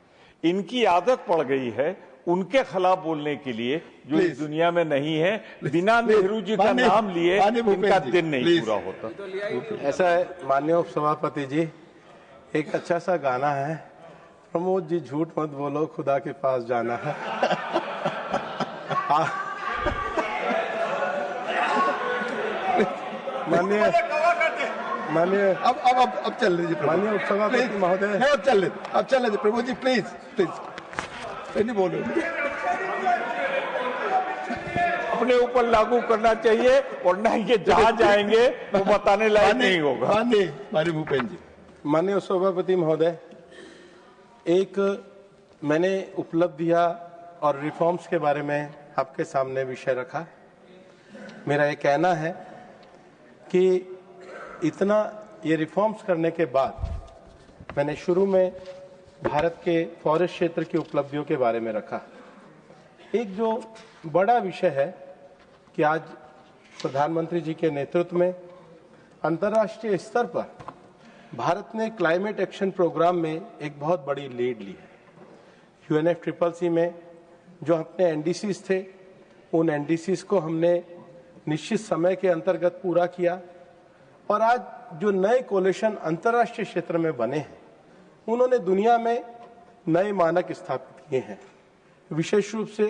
Speaker 8: इनकी आदत पड़ गई है उनके खिलाफ बोलने के लिए जो इस दुनिया में नहीं है। बिना नेहरू जी का नाम लिए इनका दिन नहीं पूरा होता।
Speaker 3: ऐसा है माननीय उपसभापति जी, एक अच्छा सा गाना है, प्रमोद जी झूठ मत बोलो खुदा के पास जाना है। माननीय
Speaker 2: अब चल लीजिए
Speaker 3: माननीय उपसभापति महोदय,
Speaker 2: अब चल लीजिए प्रभु जी, प्लीज नहीं बोलो।
Speaker 8: अपने ऊपर लागू करना चाहिए और ना ये जहां जाएंगे वो बताने लायक नहीं होगा।
Speaker 2: माननीय भूपेंद्र जी।
Speaker 3: माननीय उपसभापति महोदय, एक मैंने उपलब्धियां और रिफॉर्म्स के बारे में आपके सामने विषय रखा। मेरा ये कहना है कि इतना ये रिफॉर्म्स करने के बाद मैंने शुरू में भारत के फॉरेस्ट क्षेत्र की उपलब्धियों के बारे में रखा। एक जो बड़ा विषय है कि आज प्रधानमंत्री जी के नेतृत्व में अंतर्राष्ट्रीय स्तर पर भारत ने क्लाइमेट एक्शन प्रोग्राम में एक बहुत बड़ी लीड ली है। UNFCCC में जो अपने एनडीसीज थे, उन एनडीसीज को हमने निश्चित समय के अंतर्गत पूरा किया और आज जो नए कोलिशन अंतर्राष्ट्रीय क्षेत्र में बने हैं उन्होंने दुनिया में नए मानक स्थापित किए हैं। विशेष रूप से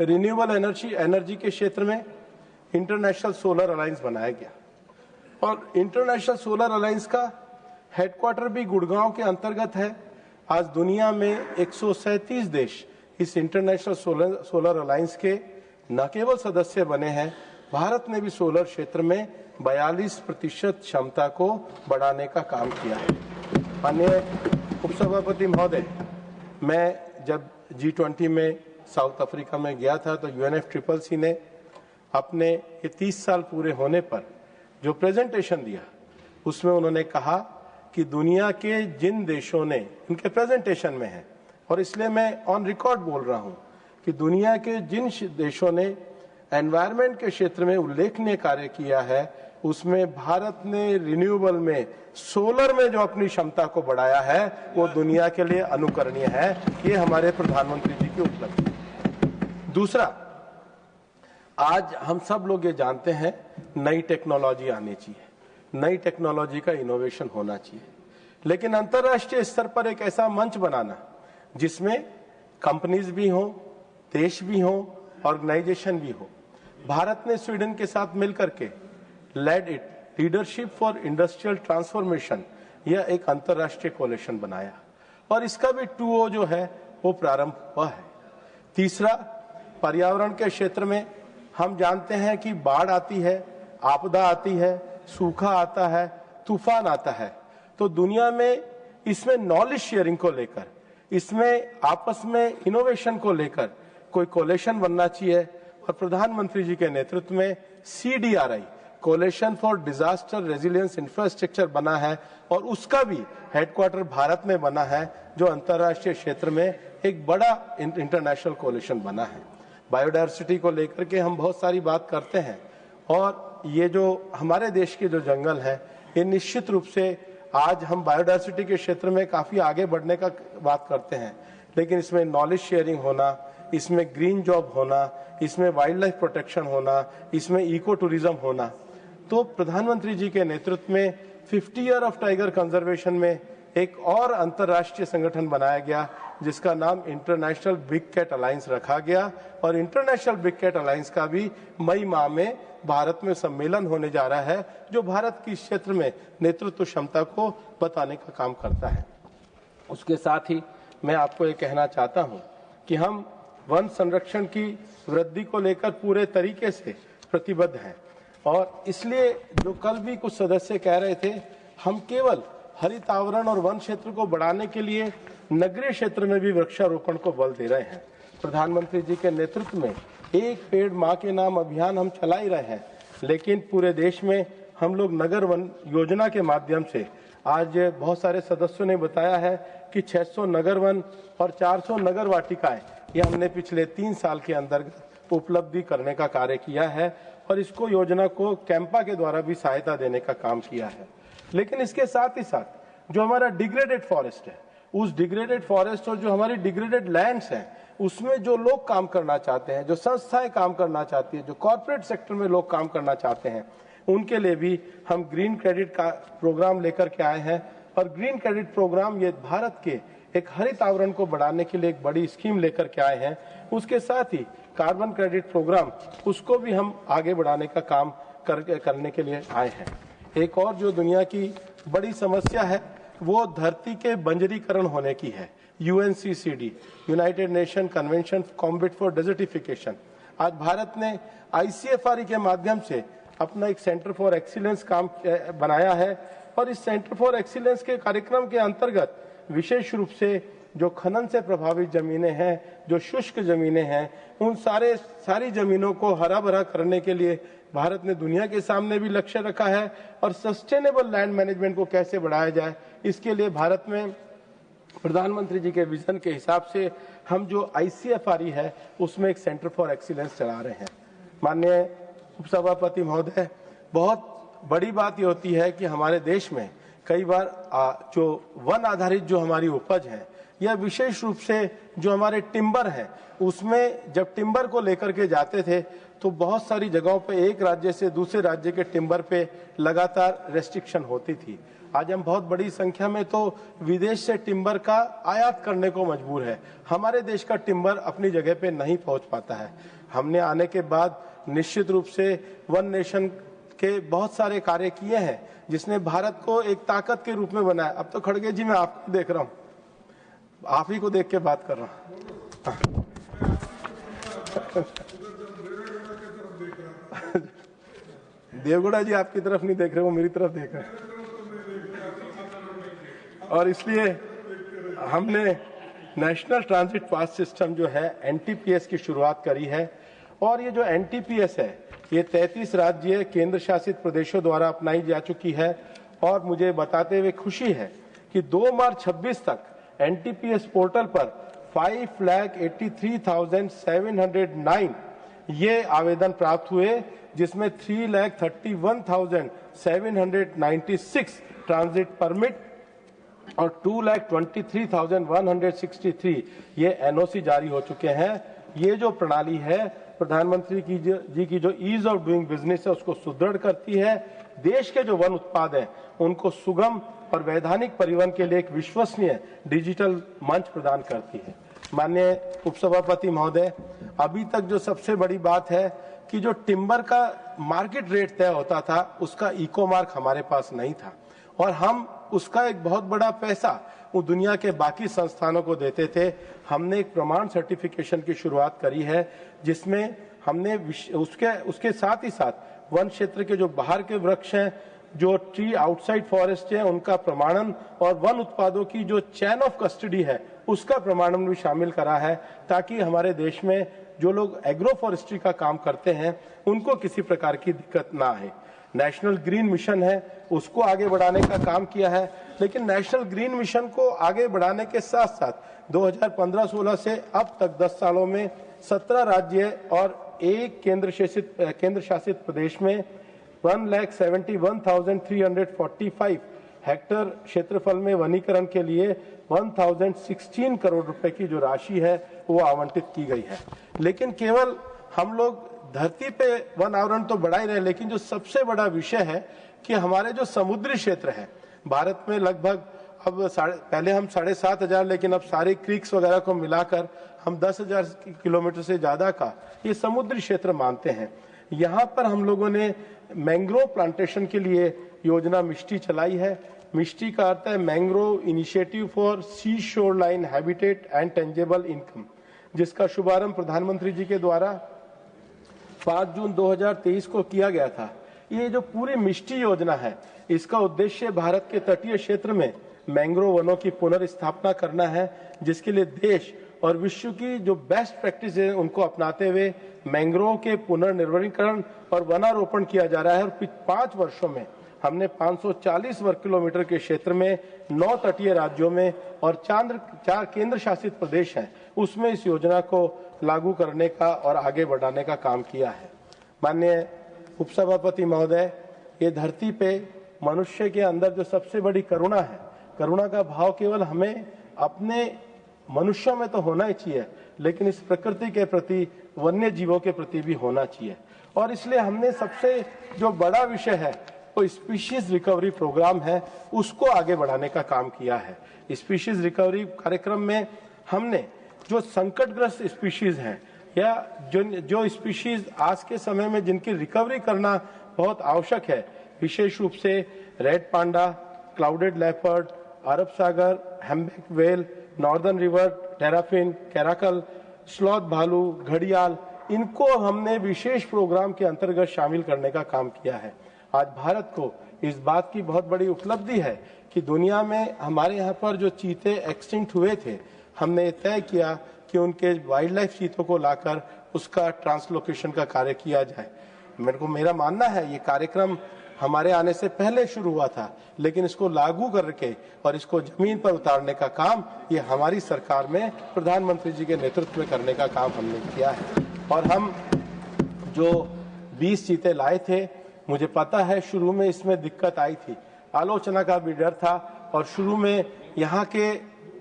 Speaker 3: रिन्यूएबल एनर्जी के क्षेत्र में इंटरनेशनल सोलर अलायंस बनाया गया और इंटरनेशनल सोलर अलायंस का हेडक्वार्टर भी गुड़गांव के अंतर्गत है। आज दुनिया में 137 देश इस इंटरनेशनल सोलर अलायंस के न केवल सदस्य बने हैं, भारत ने भी सोलर क्षेत्र में 42% क्षमता को बढ़ाने का काम किया है। माननीय उपसभापति महोदय, मैं जब G20 में साउथ अफ्रीका में गया था तो UNFCCC ने अपने ये 30 साल पूरे होने पर जो प्रेजेंटेशन दिया उसमें उन्होंने कहा कि दुनिया के जिन देशों ने, उनके प्रेजेंटेशन में है और इसलिए मैं ऑन रिकॉर्ड बोल रहा हूं कि दुनिया के जिन देशों ने एनवायरनमेंट के क्षेत्र में उल्लेखनीय कार्य किया है उसमें भारत ने रिन्यूएबल में, सोलर में जो अपनी क्षमता को बढ़ाया है वो दुनिया के लिए अनुकरणीय है। ये हमारे प्रधानमंत्री जी की उपलब्धि। दूसरा, आज हम सब लोग ये जानते हैं नई टेक्नोलॉजी आनी चाहिए, नई टेक्नोलॉजी का इनोवेशन होना चाहिए, लेकिन अंतर्राष्ट्रीय स्तर पर एक ऐसा मंच बनाना जिसमें कंपनीज भी हों, देश भी हों, ऑर्गेनाइजेशन भी हो। भारत ने स्वीडन के साथ मिलकर के lead IT leadership for industrial transformation, यह एक अंतर्राष्ट्रीय कोलिशन बनाया और इसका भी 2O जो है वो प्रारंभ हुआ है। तीसरा, पर्यावरण के क्षेत्र में हम जानते हैं कि बाढ़ आती है, आपदा आती है, सूखा आता है, तूफान आता है, तो दुनिया में इसमें नॉलेज शेयरिंग को लेकर, इसमें आपस में इनोवेशन को लेकर कोई कोलिशन बनना चाहिए और प्रधानमंत्री जी के नेतृत्व में CDRI, coalition for disaster resilience infrastructure बना है और उसका भी हेडक्वार्टर भारत में बना है, जो अंतर्राष्ट्रीय क्षेत्र में एक बड़ा इंटरनेशनल कोलिशन बना है। बायोडायवर्सिटी को लेकर के हम बहुत सारी बात करते हैं और ये जो हमारे देश के जो जंगल हैं ये निश्चित रूप से आज हम बायोडायवर्सिटी के क्षेत्र में काफी आगे बढ़ने का बात करते हैं, लेकिन इसमें नॉलेज शेयरिंग होना, इसमें ग्रीन जॉब होना, इसमें वाइल्ड लाइफ प्रोटेक्शन होना, इसमें इको टूरिज्म होना, तो प्रधानमंत्री जी के नेतृत्व में 50 ईयर ऑफ टाइगर कंजर्वेशन में एक और अंतर्राष्ट्रीय संगठन बनाया गया जिसका नाम इंटरनेशनल बिग कैट अलायंस रखा गया और इंटरनेशनल बिग कैट अलायंस का भी मई माह में भारत में सम्मेलन होने जा रहा है जो भारत की क्षेत्र में नेतृत्व क्षमता को बताने का काम करता है। उसके साथ ही मैं आपको ये कहना चाहता हूं कि हम वन संरक्षण की वृद्धि को लेकर पूरे तरीके से प्रतिबद्ध हैं और इसलिए जो कल भी कुछ सदस्य कह रहे थे, हम केवल हरित आवरण और वन क्षेत्र को बढ़ाने के लिए नगरीय क्षेत्र में भी वृक्षारोपण को बल दे रहे हैं। प्रधानमंत्री जी के नेतृत्व में एक पेड़ मां के नाम अभियान हम चला ही रहे हैं, लेकिन पूरे देश में हम लोग नगर वन योजना के माध्यम से आज बहुत सारे सदस्यों ने बताया है कि 600 नगर वन और 400 नगर वाटिकाएं ये हमने पिछले 3 साल के अंदर उपलब्धि करने का कार्य किया है और इसको योजना को कैंपा के द्वारा भी सहायता देने का काम किया है। लेकिन इसके साथ ही साथ जो हमारा डिग्रेडेड फॉरेस्ट है, उस डिग्रेडेड फॉरेस्ट और जो हमारी डिग्रेडेड लैंड्स हैं, उसमें जो लोग काम करना चाहते हैं, जो संस्थाएं काम करना चाहती है, जो कॉर्पोरेट सेक्टर में लोग काम करना चाहते हैं, उनके लिए भी हम ग्रीन क्रेडिट का प्रोग्राम लेकर के आए हैं। और ग्रीन क्रेडिट प्रोग्राम ये भारत के एक हरित आवरण को बढ़ाने के लिए एक बड़ी स्कीम लेकर के आए हैं। उसके साथ ही कार्बन क्रेडिट प्रोग्राम, उसको भी हम आगे बढ़ाने का काम करने के लिए आए हैं। एक और जो दुनिया की बड़ी समस्या है वो धरती के बंजरीकरण होने की है। UNCCD, United nation convention combat for desertification, आज भारत ने ICFRE के माध्यम से अपना एक सेंटर फॉर एक्सीलेंस काम बनाया है और इस सेंटर फॉर एक्सीलेंस के कार्यक्रम के अंतर्गत विशेष रूप से जो खनन से प्रभावित जमीनें हैं, जो शुष्क जमीनें हैं, उन सारी जमीनों को हरा भरा करने के लिए भारत ने दुनिया के सामने भी लक्ष्य रखा है। और सस्टेनेबल लैंड मैनेजमेंट को कैसे बढ़ाया जाए, इसके लिए भारत में प्रधानमंत्री जी के विजन के हिसाब से हम जो ICFRE है उसमें एक सेंटर फॉर एक्सीलेंस चला रहे हैं। माननीय उपसभापति महोदय, बहुत बड़ी बात ये होती है कि हमारे देश में कई बार जो वन आधारित जो हमारी उपज है, या विशेष रूप से जो हमारे टिम्बर है, उसमें जब टिम्बर को लेकर के जाते थे तो बहुत सारी जगहों पे एक राज्य से दूसरे राज्य के टिम्बर पे लगातार रेस्ट्रिक्शन होती थी। आज हम बहुत बड़ी संख्या में तो विदेश से टिम्बर का आयात करने को मजबूर है। हमारे देश का टिम्बर अपनी जगह पे नहीं पहुंच पाता है। हमने आने के बाद निश्चित रूप से वन नेशन के बहुत सारे कार्य किए हैं जिसने भारत को एक ताकत के रूप में बनाया। अब तो खड़गे जी मैं आपको देख रहा हूँ, आप ही को देख के बात कर रहा हूँ। देवगौड़ा जी आपकी तरफ नहीं देख रहे, वो मेरी तरफ देख रहे हैं। और इसलिए हमने नेशनल ट्रांजिट पास सिस्टम जो है NTPS की शुरुआत करी है। और ये जो NTPS है ये 33 राज्य केंद्र शासित प्रदेशों द्वारा अपनाई जा चुकी है। और मुझे बताते हुए खुशी है कि 2 मार्च 26 तक NTPS पोर्टल पर 5,83,709 ये आवेदन प्राप्त हुए, जिसमें 3,31,796 ट्रांजिट परमिट और 2,23,163 ये NOC जारी हो चुके हैं। ये जो प्रणाली है प्रधानमंत्री जी की जो ईज ऑफ डूइंग बिजनेस है उसको सुदृढ़ करती है। देश के जो वन उत्पाद हैं उनको सुगम और वैधानिक परिवहन के लिए एक विश्वसनीय डिजिटल मंच प्रदान करती है। माननीय उपसभापति महोदय, अभी तक जो सबसे बड़ी बात है कि जो टिम्बर का मार्केट रेट तय होता था उसका इको मार्क हमारे पास नहीं था और हम उसका एक बहुत बड़ा पैसा वो दुनिया के बाकी संस्थानों को देते थे। हमने एक प्रमाण सर्टिफिकेशन की शुरुआत करी है जिसमें हमने उसके साथ ही साथ वन क्षेत्र के जो बाहर के वृक्ष हैं, जो ट्री आउटसाइड फॉरेस्ट है, उनका प्रमाणन और वन उत्पादों की जो चेन ऑफ कस्टडी है उसका प्रमाणन भी शामिल करा है, ताकि हमारे देश में जो लोग एग्रो फॉरेस्ट्री का काम करते हैं उनको किसी प्रकार की दिक्कत ना आए। नेशनल ग्रीन मिशन है उसको आगे बढ़ाने का काम किया है। लेकिन नेशनल ग्रीन मिशन को आगे बढ़ाने के साथ साथ 2015-16 से अब तक 10 सालों में 17 राज्य और एक केंद्र शासित प्रदेश में 1,71,345 हेक्टेयर क्षेत्रफल में वनीकरण के लिए 1,016 करोड़ रुपए की जो राशि है वो आवंटित की गई है। लेकिन केवल हम लोग धरती पे वन आवरण तो बढ़ा ही रहे, लेकिन जो सबसे बड़ा विषय है कि हमारे जो समुद्री क्षेत्र है भारत में लगभग अब पहले हम 7,500 लेकिन अब सारे क्रीक्स वगैरह को मिलाकर हम 10,000 किलोमीटर से ज्यादा का ये समुद्री क्षेत्र मानते हैं। यहाँ पर हम लोगों ने मैंग्रोव प्लांटेशन के लिए योजना मिष्टी चलाई है। मिष्टी का अर्थ है mangrove initiative for sea shoreline habitat and tangible income, जिसका शुभारंभ प्रधानमंत्री जी के द्वारा 5 जून 2023 को किया गया था। ये जो पूरी मिष्टी योजना है इसका उद्देश्य भारत के तटीय क्षेत्र में मैंग्रोव वनों की पुनर्स्थापना करना है, जिसके लिए देश और विश्व की जो बेस्ट प्रैक्टिस है उनको अपनाते हुए मैंग्रोव के पुनर्निर्वनीकरण और वनारोपण किया जा रहा है। और 5 वर्षों में हमने 540 वर्ग किलोमीटर के क्षेत्र में 9 तटीय राज्यों में और 4 केंद्र शासित प्रदेश हैं, उसमें इस योजना को लागू करने का और आगे बढ़ाने का काम किया है। माननीय उपसभापति महोदय, ये धरती पे मनुष्य के अंदर जो सबसे बड़ी करुणा है, करुणा का भाव केवल हमें अपने मनुष्यों में तो होना ही चाहिए, लेकिन इस प्रकृति के प्रति, वन्य जीवों के प्रति भी होना चाहिए। और इसलिए हमने सबसे जो बड़ा विषय है वो स्पीशीज रिकवरी प्रोग्राम है, उसको आगे बढ़ाने का काम किया है। स्पीशीज रिकवरी कार्यक्रम में हमने जो संकटग्रस्त स्पीशीज हैं या जो स्पीशीज आज के समय में जिनकी रिकवरी करना बहुत आवश्यक है, विशेष रूप से रेड पांडा, क्लाउडेड लेपर्ड, अरब सागर humpback whale, northern river terrapin, caracal, sloth भालू, घड़ियाल, इनको हमने विशेष प्रोग्राम के अंतर्गत शामिल करने का काम किया है। आज भारत को इस बात की बहुत बड़ी उपलब्धि है कि दुनिया में हमारे यहाँ पर जो चीते एक्सटिंक्ट हुए थे, हमने तय किया कि उनके वाइल्ड लाइफ चीतों को लाकर उसका ट्रांसलोकेशन का कार्य किया जाए। मेरा मानना है ये कार्यक्रम हमारे आने से पहले शुरू हुआ था, लेकिन इसको लागू करके और इसको जमीन पर उतारने का काम ये हमारी सरकार में प्रधानमंत्री जी के नेतृत्व में करने का काम हमने किया है। और हम जो 20 चीते लाए थे, मुझे पता है शुरू में इसमें दिक्कत आई थी, आलोचना का भी डर था, और शुरू में यहाँ के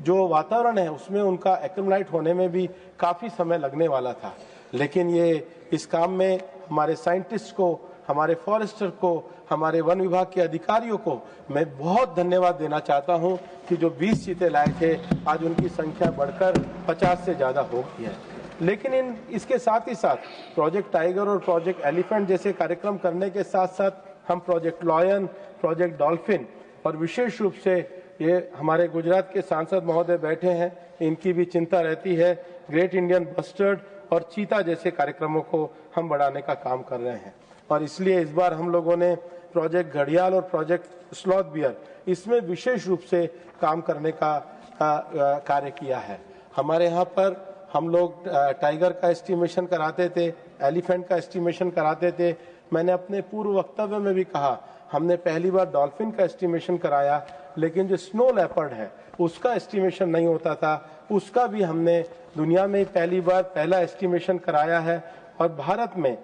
Speaker 3: जो वातावरण है उसमें उनका एक्युमुलेट होने में भी काफी समय लगने वाला था। लेकिन ये इस काम में हमारे साइंटिस्ट को, हमारे फॉरेस्टर को, हमारे वन विभाग के अधिकारियों को मैं बहुत धन्यवाद देना चाहता हूं कि जो 20 चीते लाए थे, आज उनकी संख्या बढ़कर 50 से ज्यादा हो गई है। लेकिन इसके साथ ही साथ प्रोजेक्ट टाइगर और प्रोजेक्ट एलिफेंट जैसे कार्यक्रम करने के साथ साथ हम प्रोजेक्ट लॉयन, प्रोजेक्ट डॉल्फिन और विशेष रूप से ये हमारे गुजरात के सांसद महोदय बैठे हैं, इनकी भी चिंता रहती है, ग्रेट इंडियन बस्टर्ड और चीता जैसे कार्यक्रमों को हम बढ़ाने का काम कर रहे हैं। और इसलिए इस बार हम लोगों ने प्रोजेक्ट घड़ियाल और प्रोजेक्ट स्लॉथ बियर, इसमें विशेष रूप से काम करने का कार्य किया है। हमारे यहाँ पर हम लोग टाइगर का एस्टिमेशन कराते थे, एलिफेंट का एस्टिमेशन कराते थे। मैंने अपने पूर्व वक्तव्य में भी कहा, हमने पहली बार डॉल्फिन का एस्टिमेशन कराया, लेकिन जो स्नो लेपर्ड है उसका एस्टिमेशन नहीं होता था, उसका भी हमने दुनिया में पहली बार पहला एस्टिमेशन कराया है। और भारत में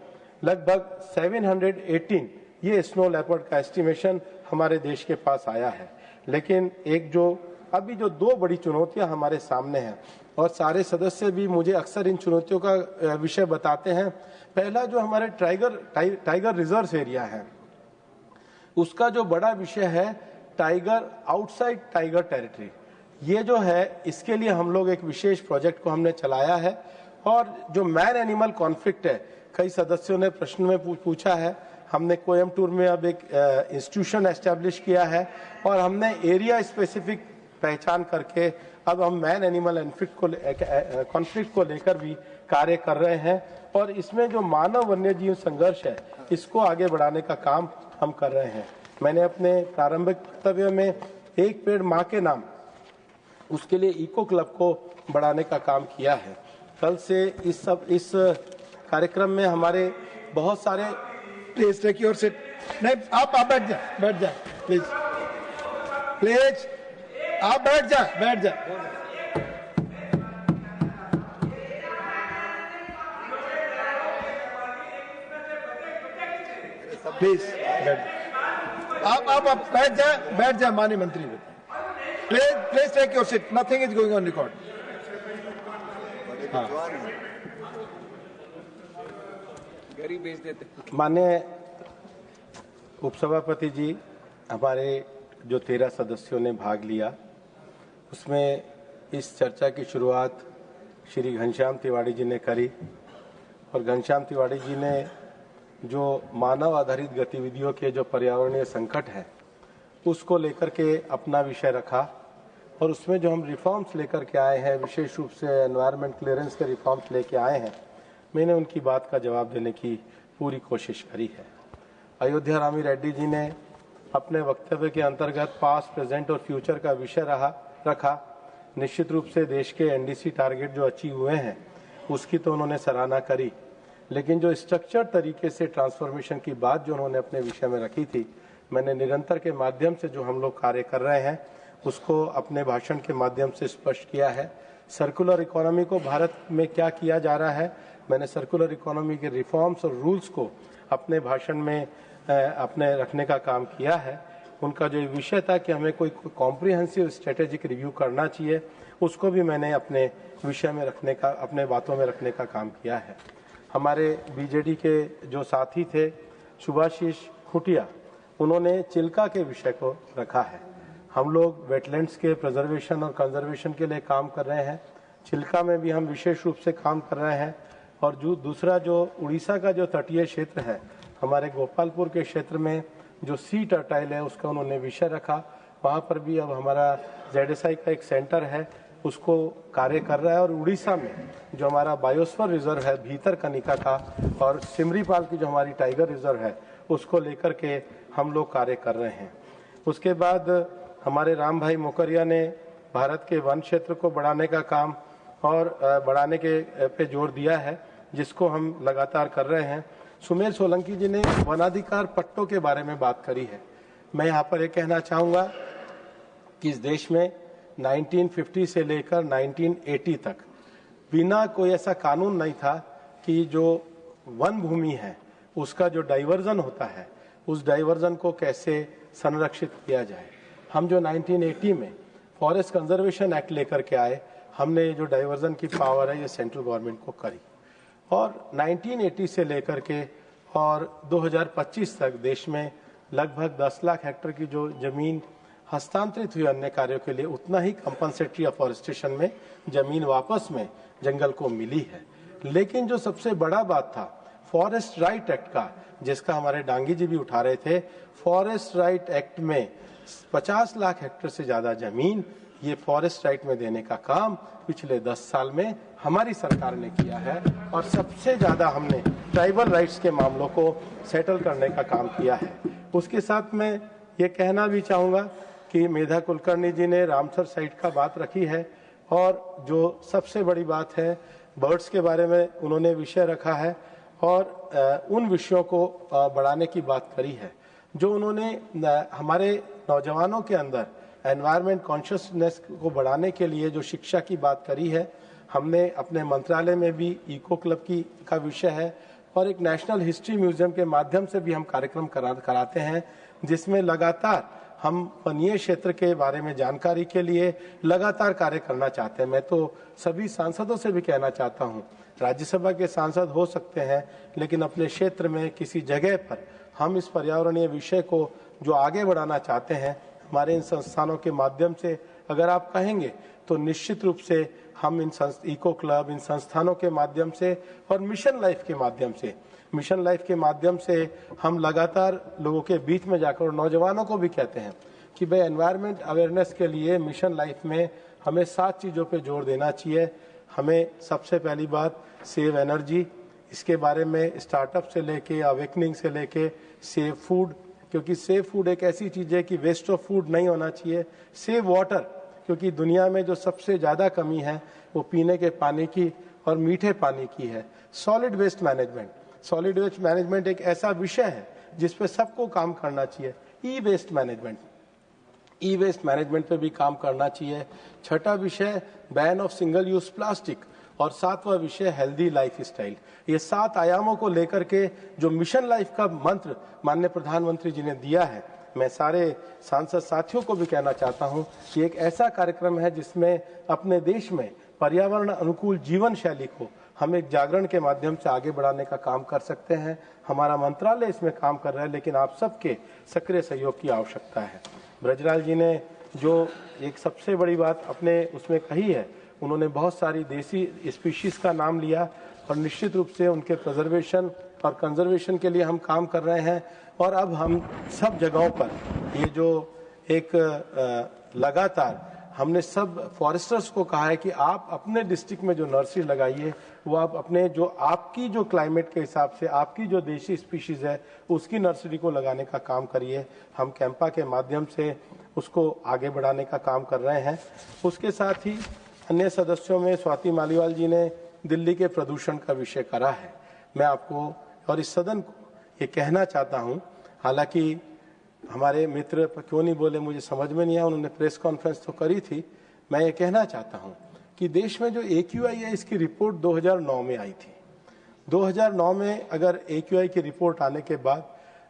Speaker 3: लगभग 718 ये स्नो लेपर्ड का एस्टिमेशन हमारे देश के पास आया है। लेकिन एक जो अभी जो 2 बड़ी चुनौतियां हमारे सामने हैं, और सारे भी मुझे अक्सर इन चुनौतियों का विषय बताते हैं। पहला जो हमारे टाइगर रिजर्व एरिया है, उसका जो बड़ा विषय है टाइगर आउटसाइड टाइगर टेरिटरी, ये जो है इसके लिए हम लोग एक विशेष प्रोजेक्ट को हमने चलाया है। और जो मैन एनिमल कॉन्फ्लिक्ट है, कई सदस्यों ने प्रश्न में पूछा है, हमने कोयम्बटूर में अब एक इंस्टीट्यूशन एस्टेब्लिश किया है और हमने एरिया स्पेसिफिक पहचान करके अब हम मैन एनिमल कॉन्फ्लिक्ट को लेकर भी कार्य कर रहे हैं। और इसमें जो मानव वन्य जीव संघर्ष है, इसको आगे बढ़ाने का काम हम कर रहे हैं। मैंने अपने प्रारंभिक वक्तव्य में एक पेड़ माँ के नाम, उसके लिए इको क्लब को बढ़ाने का काम किया है। कल से इस कार्यक्रम में हमारे बहुत सारे
Speaker 2: प्लीज टेक योर सीट। नहीं, आप बैठ जा प्लीज, प्लीज आप बैठ जा प्लीज आप बैठ जा माननीय मंत्री, please take your seat, nothing is going on record.
Speaker 3: माननीय उपसभापति जी, हमारे जो 13 सदस्यों ने भाग लिया, उसमें इस चर्चा की शुरुआत श्री घनश्याम तिवारी जी ने करी। और घनश्याम तिवारी जी ने जो मानव आधारित गतिविधियों के जो पर्यावरणीय संकट है, उसको लेकर के अपना विषय रखा। और उसमें जो हम रिफॉर्म्स लेकर के आए हैं, विशेष रूप से एनवायरनमेंट क्लियरेंस के रिफॉर्म्स लेके आए हैं, मैंने उनकी बात का जवाब देने की पूरी कोशिश करी है। अयोध्या रामी रेड्डी जी ने अपने वक्तव्य के अंतर्गत पास्ट, प्रेजेंट और फ्यूचर का विषय रखा। निश्चित रूप से देश के एनडीसी टारगेट जो अचीव हुए हैं, उसकी तो उन्होंने सराहना करी, लेकिन जो स्ट्रक्चर तरीके से ट्रांसफॉर्मेशन की बात जो उन्होंने अपने विषय में रखी थी, मैंने निरंतर के माध्यम से जो हम लोग कार्य कर रहे हैं उसको अपने भाषण के माध्यम से स्पष्ट किया है। सर्कुलर इकोनॉमी को भारत में क्या किया जा रहा है, मैंने सर्कुलर इकोनॉमी के रिफॉर्म्स और रूल्स को अपने भाषण में अपने रखने का काम किया है। उनका जो विषय था कि हमें कोई कॉम्प्रिहेंसिव स्ट्रेटेजिक रिव्यू करना चाहिए, उसको भी मैंने अपने विषय में रखने का, अपने बातों में रखने का काम किया है। हमारे बीजेडी के जो साथी थे सुभाषिष खुटिया, उन्होंने चिल्का के विषय को रखा है। हम लोग वेटलैंड्स के प्रिजर्वेशन और कंजर्वेशन के लिए काम कर रहे हैं, चिल्का में भी हम विशेष रूप से काम कर रहे हैं। और जो दूसरा जो उड़ीसा का जो तटीय क्षेत्र है, हमारे गोपालपुर के क्षेत्र में जो सी टर्टाइल है उसका उन्होंने विषय रखा। वहाँ पर भी अब हमारा ZSI का एक सेंटर है, उसको कार्य कर रहा है। और उड़ीसा में जो हमारा बायोस्फीयर रिजर्व है भीतरकनिका का, और सिमरीपाल की जो हमारी टाइगर रिजर्व है, उसको लेकर के हम लोग कार्य कर रहे हैं। उसके बाद हमारे राम भाई मोकरिया ने भारत के वन क्षेत्र को बढ़ाने का काम और बढ़ाने के पे जोर दिया है, जिसको हम लगातार कर रहे हैं। सुमेर सोलंकी जी ने वनाधिकार पट्टों के बारे में बात करी है। मैं यहाँ पर एक कहना चाहूँगा कि इस देश में 1950 से लेकर 1980 तक बिना कोई ऐसा कानून नहीं था कि जो वन भूमि है उसका जो डाइवर्जन होता है, उस डाइवर्जन को कैसे संरक्षित किया जाए। हम जो 1980 में फॉरेस्ट कंजर्वेशन एक्ट लेकर के आए, हमने जो डाइवर्जन की पावर है ये सेंट्रल गवर्नमेंट को करी। और 1980 से लेकर के और 2025 तक देश में लगभग 10 लाख हेक्टेयर की जो जमीन हस्तांतरित हुई अन्य कार्यों के लिए, उतना ही कंपनसेटरी अफॉरेस्टेशन में जमीन वापस में जंगल को मिली है। लेकिन जो सबसे बड़ा बात था फॉरेस्ट राइट एक्ट का, जिसका हमारे डांगी जी भी उठा रहे थे, फॉरेस्ट राइट एक्ट में 50 लाख हेक्टेयर से ज्यादा जमीन ये फॉरेस्ट राइट में देने का काम पिछले 10 साल में हमारी सरकार ने किया है। और सबसे ज्यादा हमने ट्राइबल राइट्स के मामलों को सेटल करने का काम किया है। उसके साथ मैं ये कहना भी चाहूंगा कि मेधा कुलकर्णी जी ने रामसर साइट का बात रखी है, और जो सबसे बड़ी बात है बर्ड्स के बारे में उन्होंने विषय रखा है और उन विषयों को बढ़ाने की बात करी है। जो उन्होंने हमारे नौजवानों के अंदर एनवायरमेंट कॉन्शियसनेस को बढ़ाने के लिए जो शिक्षा की बात करी है, हमने अपने मंत्रालय में भी इको क्लब का विषय है और एक नेशनल हिस्ट्री म्यूजियम के माध्यम से भी हम कार्यक्रम कराते हैं, जिसमें लगातार हम वनीय क्षेत्र के बारे में जानकारी के लिए लगातार कार्य करना चाहते हैं। मैं तो सभी सांसदों से भी कहना चाहता हूं, राज्यसभा के सांसद हो सकते हैं, लेकिन अपने क्षेत्र में किसी जगह पर हम इस पर्यावरणीय विषय को जो आगे बढ़ाना चाहते हैं, हमारे इन संस्थानों के माध्यम से अगर आप कहेंगे तो निश्चित रूप से हम इन इको क्लब, इन संस्थानों के माध्यम से और मिशन लाइफ के माध्यम से हम लगातार लोगों के बीच में जाकर और नौजवानों को भी कहते हैं कि भाई एनवायरनमेंट अवेयरनेस के लिए मिशन लाइफ में हमें 7 चीजों पे जोर देना चाहिए। हमें सबसे पहली बात सेव एनर्जी, इसके बारे में स्टार्टअप से लेके अवेकनिंग से लेके सेव फूड, क्योंकि सेव फूड एक ऐसी चीज है कि वेस्ट ऑफ फूड नहीं होना चाहिए। सेव वाटर, क्योंकि दुनिया में जो सबसे ज्यादा कमी है वो पीने के पानी की और मीठे पानी की है। सॉलिड वेस्ट मैनेजमेंट एक ऐसा विषय है जिस पे सबको काम करना चाहिए। ई वेस्ट मैनेजमेंट पे भी काम करना चाहिए। छठा विषय ban of single use plastic और 7वां विषय हेल्दी लाइफ स्टाइल। ये 7 आयामों को लेकर के जो मिशन लाइफ का मंत्र माननीय प्रधानमंत्री जी ने दिया है, मैं सारे सांसद साथियों को भी कहना चाहता हूं कि एक ऐसा कार्यक्रम है जिसमें अपने देश में पर्यावरण अनुकूल जीवन शैली को हम एक जागरण के माध्यम से आगे बढ़ाने का काम कर सकते हैं। हमारा मंत्रालय इसमें काम कर रहा है, लेकिन आप सबके सक्रिय सहयोग की आवश्यकता है। ब्रजलाल जी ने जो एक सबसे बड़ी बात अपने उसमें कही है, उन्होंने बहुत सारी देसी स्पीशीज का नाम लिया और निश्चित रूप से उनके प्रिजर्वेशन और कंजर्वेशन के लिए हम काम कर रहे हैं। और अब हम सब जगहों पर ये जो एक लगातार हमने सब फॉरेस्टर्स को कहा है कि आप अपने डिस्ट्रिक्ट में जो नर्सरी लगाइए वो आप अपने जो आपकी जो क्लाइमेट के हिसाब से आपकी जो देशी स्पीशीज है उसकी नर्सरी को लगाने का काम करिए। हम कैंपा के माध्यम से उसको आगे बढ़ाने का काम कर रहे हैं। उसके साथ ही अन्य सदस्यों में स्वाति मालीवाल जी ने दिल्ली के प्रदूषण का विषय करा है। मैं आपको और इस सदन को ये कहना चाहता हूं, हालांकि हमारे मित्र क्यों नहीं बोले मुझे समझ में नहीं आया, उन्होंने प्रेस कॉन्फ्रेंस तो करी थी। मैं ये कहना चाहता हूँ कि देश में जो AQI है इसकी रिपोर्ट 2009 में आई थी। 2009 में अगर AQI की रिपोर्ट आने के बाद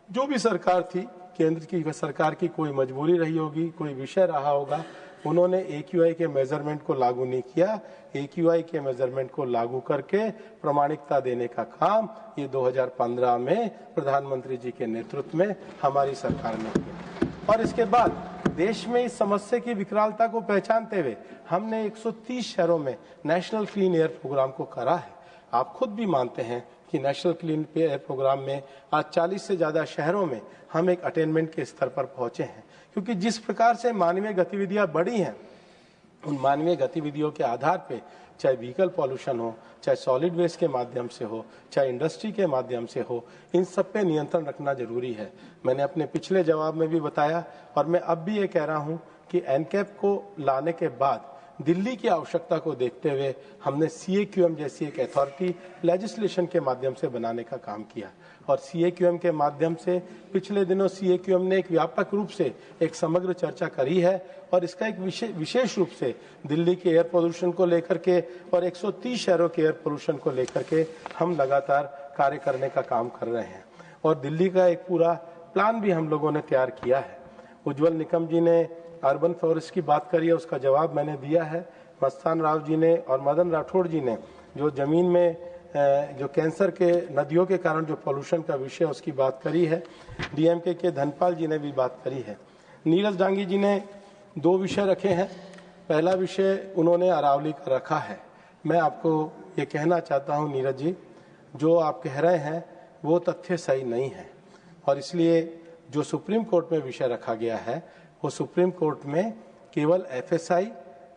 Speaker 3: जो भी सरकार थी, केंद्र की सरकार की कोई मजबूरी रही होगी, कोई विषय रहा होगा, उन्होंने AQI के मेजरमेंट को लागू नहीं किया। AQI के मेजरमेंट को लागू करके प्रमाणिकता देने का काम ये 2015 में प्रधानमंत्री जी के नेतृत्व में हमारी सरकार ने किया। और इसके बाद देश में इस समस्या की विकरालता को पहचानते हुए हमने 130 शहरों में नेशनल क्लीन एयर प्रोग्राम को करा है। आप खुद भी मानते हैं कि नेशनल क्लीन एयर प्रोग्राम में आज 40 से ज्यादा शहरों में हम एक अटेनमेंट के स्तर पर पहुंचे हैं, क्योंकि जिस प्रकार से मानवीय गतिविधियां बढ़ी हैं, उन मानवीय गतिविधियों के आधार पे चाहे व्हीकल पॉल्यूशन हो, चाहे सॉलिड वेस्ट के माध्यम से हो, चाहे इंडस्ट्री के माध्यम से हो, इन सब पे नियंत्रण रखना जरूरी है। मैंने अपने पिछले जवाब में भी बताया और मैं अब भी ये कह रहा हूं कि एनकैप को लाने के बाद दिल्ली की आवश्यकता को देखते हुए हमने CAQM जैसी एक अथॉरिटी लेजिस्लेशन के माध्यम से बनाने का काम किया। और CAQM के माध्यम से पिछले दिनों CAQM ने एक व्यापक रूप से एक समग्र चर्चा करी है और इसका एक विशेष रूप से दिल्ली के एयर पोल्यूशन को लेकर के और 130 शहरों के एयर पोल्यूशन को लेकर के हम लगातार कार्य करने का काम कर रहे हैं। और दिल्ली का एक पूरा प्लान भी हम लोगों ने तैयार किया है। उज्ज्वल निकम जी ने अर्बन फॉरेस्ट की बात करी है, उसका जवाब मैंने दिया है। मस्तान राव जी ने और मदन राठौड़ जी ने जो जमीन में जो कैंसर के नदियों के कारण जो पोल्यूशन का विषय उसकी बात करी है। DMK के धनपाल जी ने भी बात करी है। नीरज डांगी जी ने 2 विषय रखे हैं। पहला विषय उन्होंने अरावली का रखा है। मैं आपको ये कहना चाहता हूँ नीरज जी, जो आप कह रहे हैं वो तथ्य सही नहीं है और इसलिए जो सुप्रीम कोर्ट में विषय रखा गया है वो सुप्रीम कोर्ट में केवल FSI,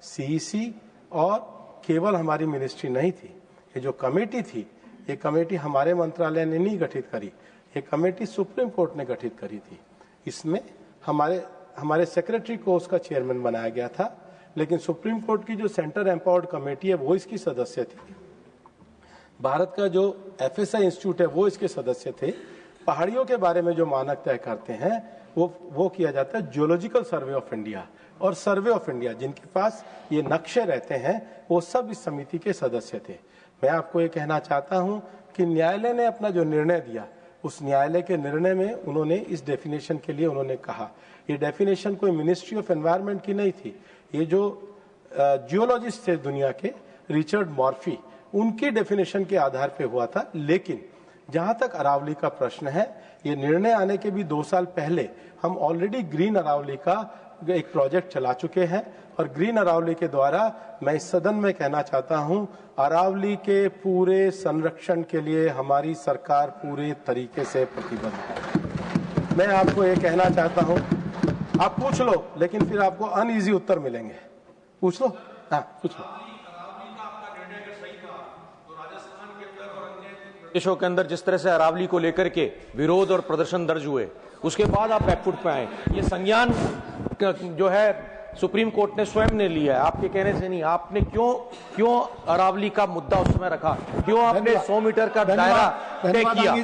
Speaker 3: CEC और केवल हमारी मिनिस्ट्री नहीं थी। ये जो कमेटी थी, ये कमेटी हमारे मंत्रालय ने नहीं गठित करी, ये कमेटी सुप्रीम कोर्ट ने गठित करी थी। इसमें हमारे सेक्रेटरी को उसका चेयरमैन बनाया गया था, लेकिन सुप्रीम कोर्ट की जो सेंटर एम्पावर्ड कमेटी है वो इसकी सदस्य थी। भारत का जो FSI इंस्टीट्यूट है वो इसके सदस्य थे। पहाड़ियों के बारे में जो मानक तय करते हैं वो किया जाता है जियोलॉजिकल सर्वे ऑफ इंडिया और सर्वे ऑफ इंडिया, जिनके पास ये नक्शे रहते हैं वो सब इस समिति के सदस्य थे। मैं आपको ये कहना चाहता हूं कि न्यायालय ने अपना जो निर्णय दिया, उस न्यायालय के निर्णय में उन्होंने इस डेफिनेशन के लिए उन्होंने कहा, ये डेफिनेशन कोई मिनिस्ट्री ऑफ एनवायरनमेंट की नहीं थी, ये जो जियोलॉजिस्ट थे दुनिया के रिचर्ड मॉर्फी, उनकी डेफिनेशन के आधार पे हुआ था। लेकिन जहां तक अरावली का प्रश्न है, ये निर्णय आने के भी 2 साल पहले हम ऑलरेडी ग्रीन अरावली का एक प्रोजेक्ट चला चुके हैं और ग्रीन अरावली के द्वारा मैं इस सदन में कहना चाहता हूं, अरावली के पूरे संरक्षण के लिए हमारी सरकार पूरे तरीके से प्रतिबद्ध है। मैं आपको ये कहना चाहता हूं, आप पूछ लो, लेकिन फिर आपको अनईजी उत्तर मिलेंगे। पूछ लो, हाँ पूछ लो।
Speaker 9: देशों के अंदर जिस तरह से अरावली को लेकर के विरोध और प्रदर्शन दर्ज हुए, उसके बाद आप बैकफुट पे आए। ये संज्ञान जो है सुप्रीम कोर्ट ने स्वयं ने लिया है, आपके कहने से नहीं। आपने क्यों अरावली का मुद्दा उस समय रखा, क्यों आपने 100 मीटर का दायरा तय किया?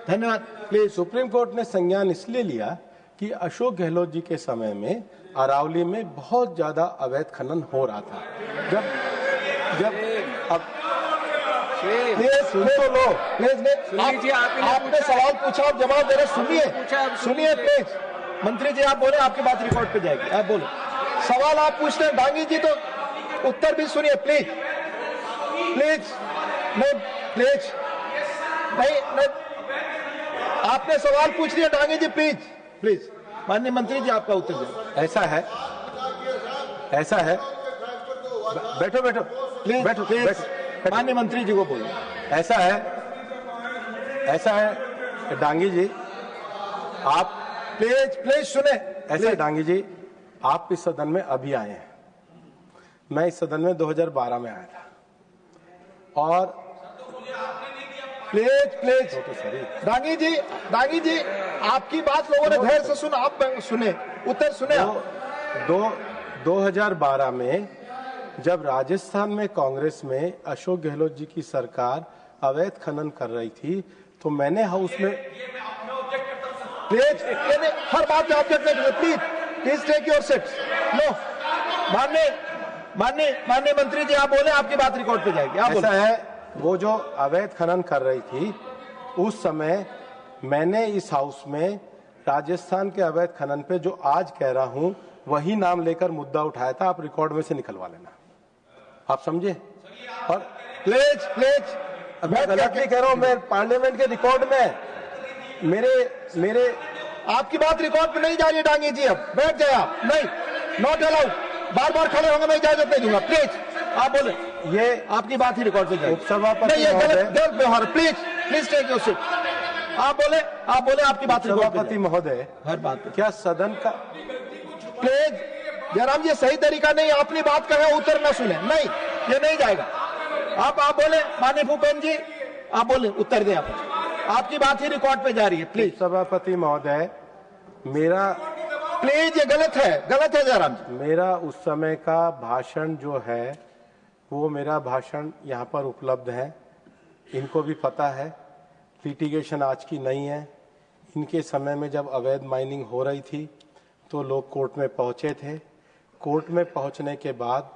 Speaker 3: धन्यवाद। प्लीज, सुप्रीम कोर्ट ने संज्ञान इसलिए लिया कि अशोक गहलोत जी के समय में अरावली में बहुत ज्यादा अवैध खनन हो रहा था। जब अब सुन तो लो प्लीज, आपने सवाल पूछा और जवाब दे रहे, सुनिए प्लीज। मंत्री जी आप बोले, आपकी बात रिकॉर्ड पे जाएगी, आप बोलो। सवाल आप पूछते हैं डांगी जी, तो उत्तर भी सुनिए प्लीज। नहीं, आपने सवाल पूछ लिया डांगी जी, प्लीज। माननीय मंत्री जी आपका उत्तर दे। ऐसा है, बैठो प्लीज। माननीय मंत्री जी को बोलो। ऐसा है डांगी जी, आप प्लीज सुने। ऐसा है डांगी जी, आप इस सदन में अभी आए हैं, मैं इस सदन में 2012 में आया था। और प्लीज डांगी जी आपकी बात लोगों ने धैर्य से सुना, आप सुने, उत्तर सुने। 2012 में जब राजस्थान में कांग्रेस में अशोक गहलोत जी की सरकार अवैध खनन कर रही थी, तो मैंने हाउस में
Speaker 2: प्लीज, हर बात पे ऑब्जेक्ट नहीं, please please take your seats. No, माननीय मंत्री जी आप बोले, आपकी बात रिकॉर्ड पे जाएगी। आप
Speaker 3: ऐसा है, वो जो अवैध खनन कर रही थी उस समय मैंने इस हाउस में राजस्थान के अवैध खनन पे जो आज कह रहा हूं वही नाम लेकर मुद्दा उठाया था। आप रिकॉर्ड में से निकलवा लेना, आप समझे। और
Speaker 2: प्लीज
Speaker 3: मैं गलत नहीं कह रहा हूं, मैं पार्लियामेंट के रिकॉर्ड में मेरे
Speaker 2: आपकी बात रिकॉर्ड पे नहीं जा रही है डांगी जी, अब बैठ जाए आप। नहीं, नॉट अलाउड, बार बार खड़े होंगे, मैं इजाजत नहीं दूंगा। प्लीज आप बोले, ये आपकी बात ही रिकॉर्ड पे जाएगी।
Speaker 3: उपसभापति
Speaker 2: ये गलत व्यवहार। Please take your seat. आप बोले आपकी बात रिकॉर्ड पे
Speaker 3: सभापति महोदय,
Speaker 2: हर बात पे
Speaker 3: क्या सदन का
Speaker 2: प्लीज जयराम जी, सही तरीका नहीं, अपनी बात कहें उत्तर न सुने, नहीं ये नहीं जाएगा। आप बोले माननीय भूपेंद्र जी, आप बोले, उत्तर दें आप, आपकी बात ही रिकॉर्ड पे जा रही है। प्लीज
Speaker 3: सभापति महोदय, मेरा
Speaker 2: प्लीज, ये गलत है जयराम जी।
Speaker 3: मेरा उस समय का भाषण जो है वो मेरा भाषण यहाँ पर उपलब्ध है, इनको भी पता है। लिटिगेशन आज की नहीं है, इनके समय में जब अवैध माइनिंग हो रही थी तो लोग कोर्ट में पहुंचे थे। कोर्ट में पहुंचने के बाद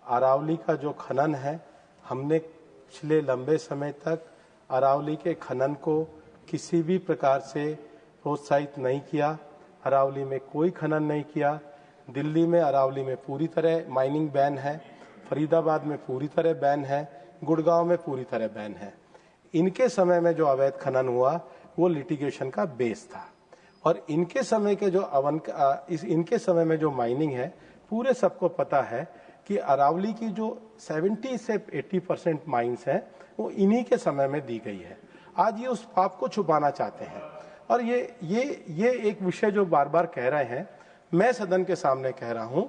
Speaker 3: अरावली का जो खनन है, हमने पिछले लंबे समय तक अरावली के खनन को किसी भी प्रकार से प्रोत्साहित नहीं किया। अरावली में कोई खनन नहीं किया। दिल्ली में अरावली में पूरी तरह माइनिंग बैन है, फरीदाबाद में पूरी तरह बैन है, गुड़गांव में पूरी तरह बैन है। इनके समय में जो अवैध खनन हुआ वो लिटिगेशन का बेस था, और इनके समय के जो इनके समय में जो माइनिंग है, पूरे सबको पता है कि अरावली की जो 70 से 80% माइंस हैं वो इन्हीं के समय में दी गई है। आज ये उस पाप को छुपाना चाहते हैं, और ये एक विषय जो बार बार कह रहे हैं, मैं सदन के सामने कह रहा हूं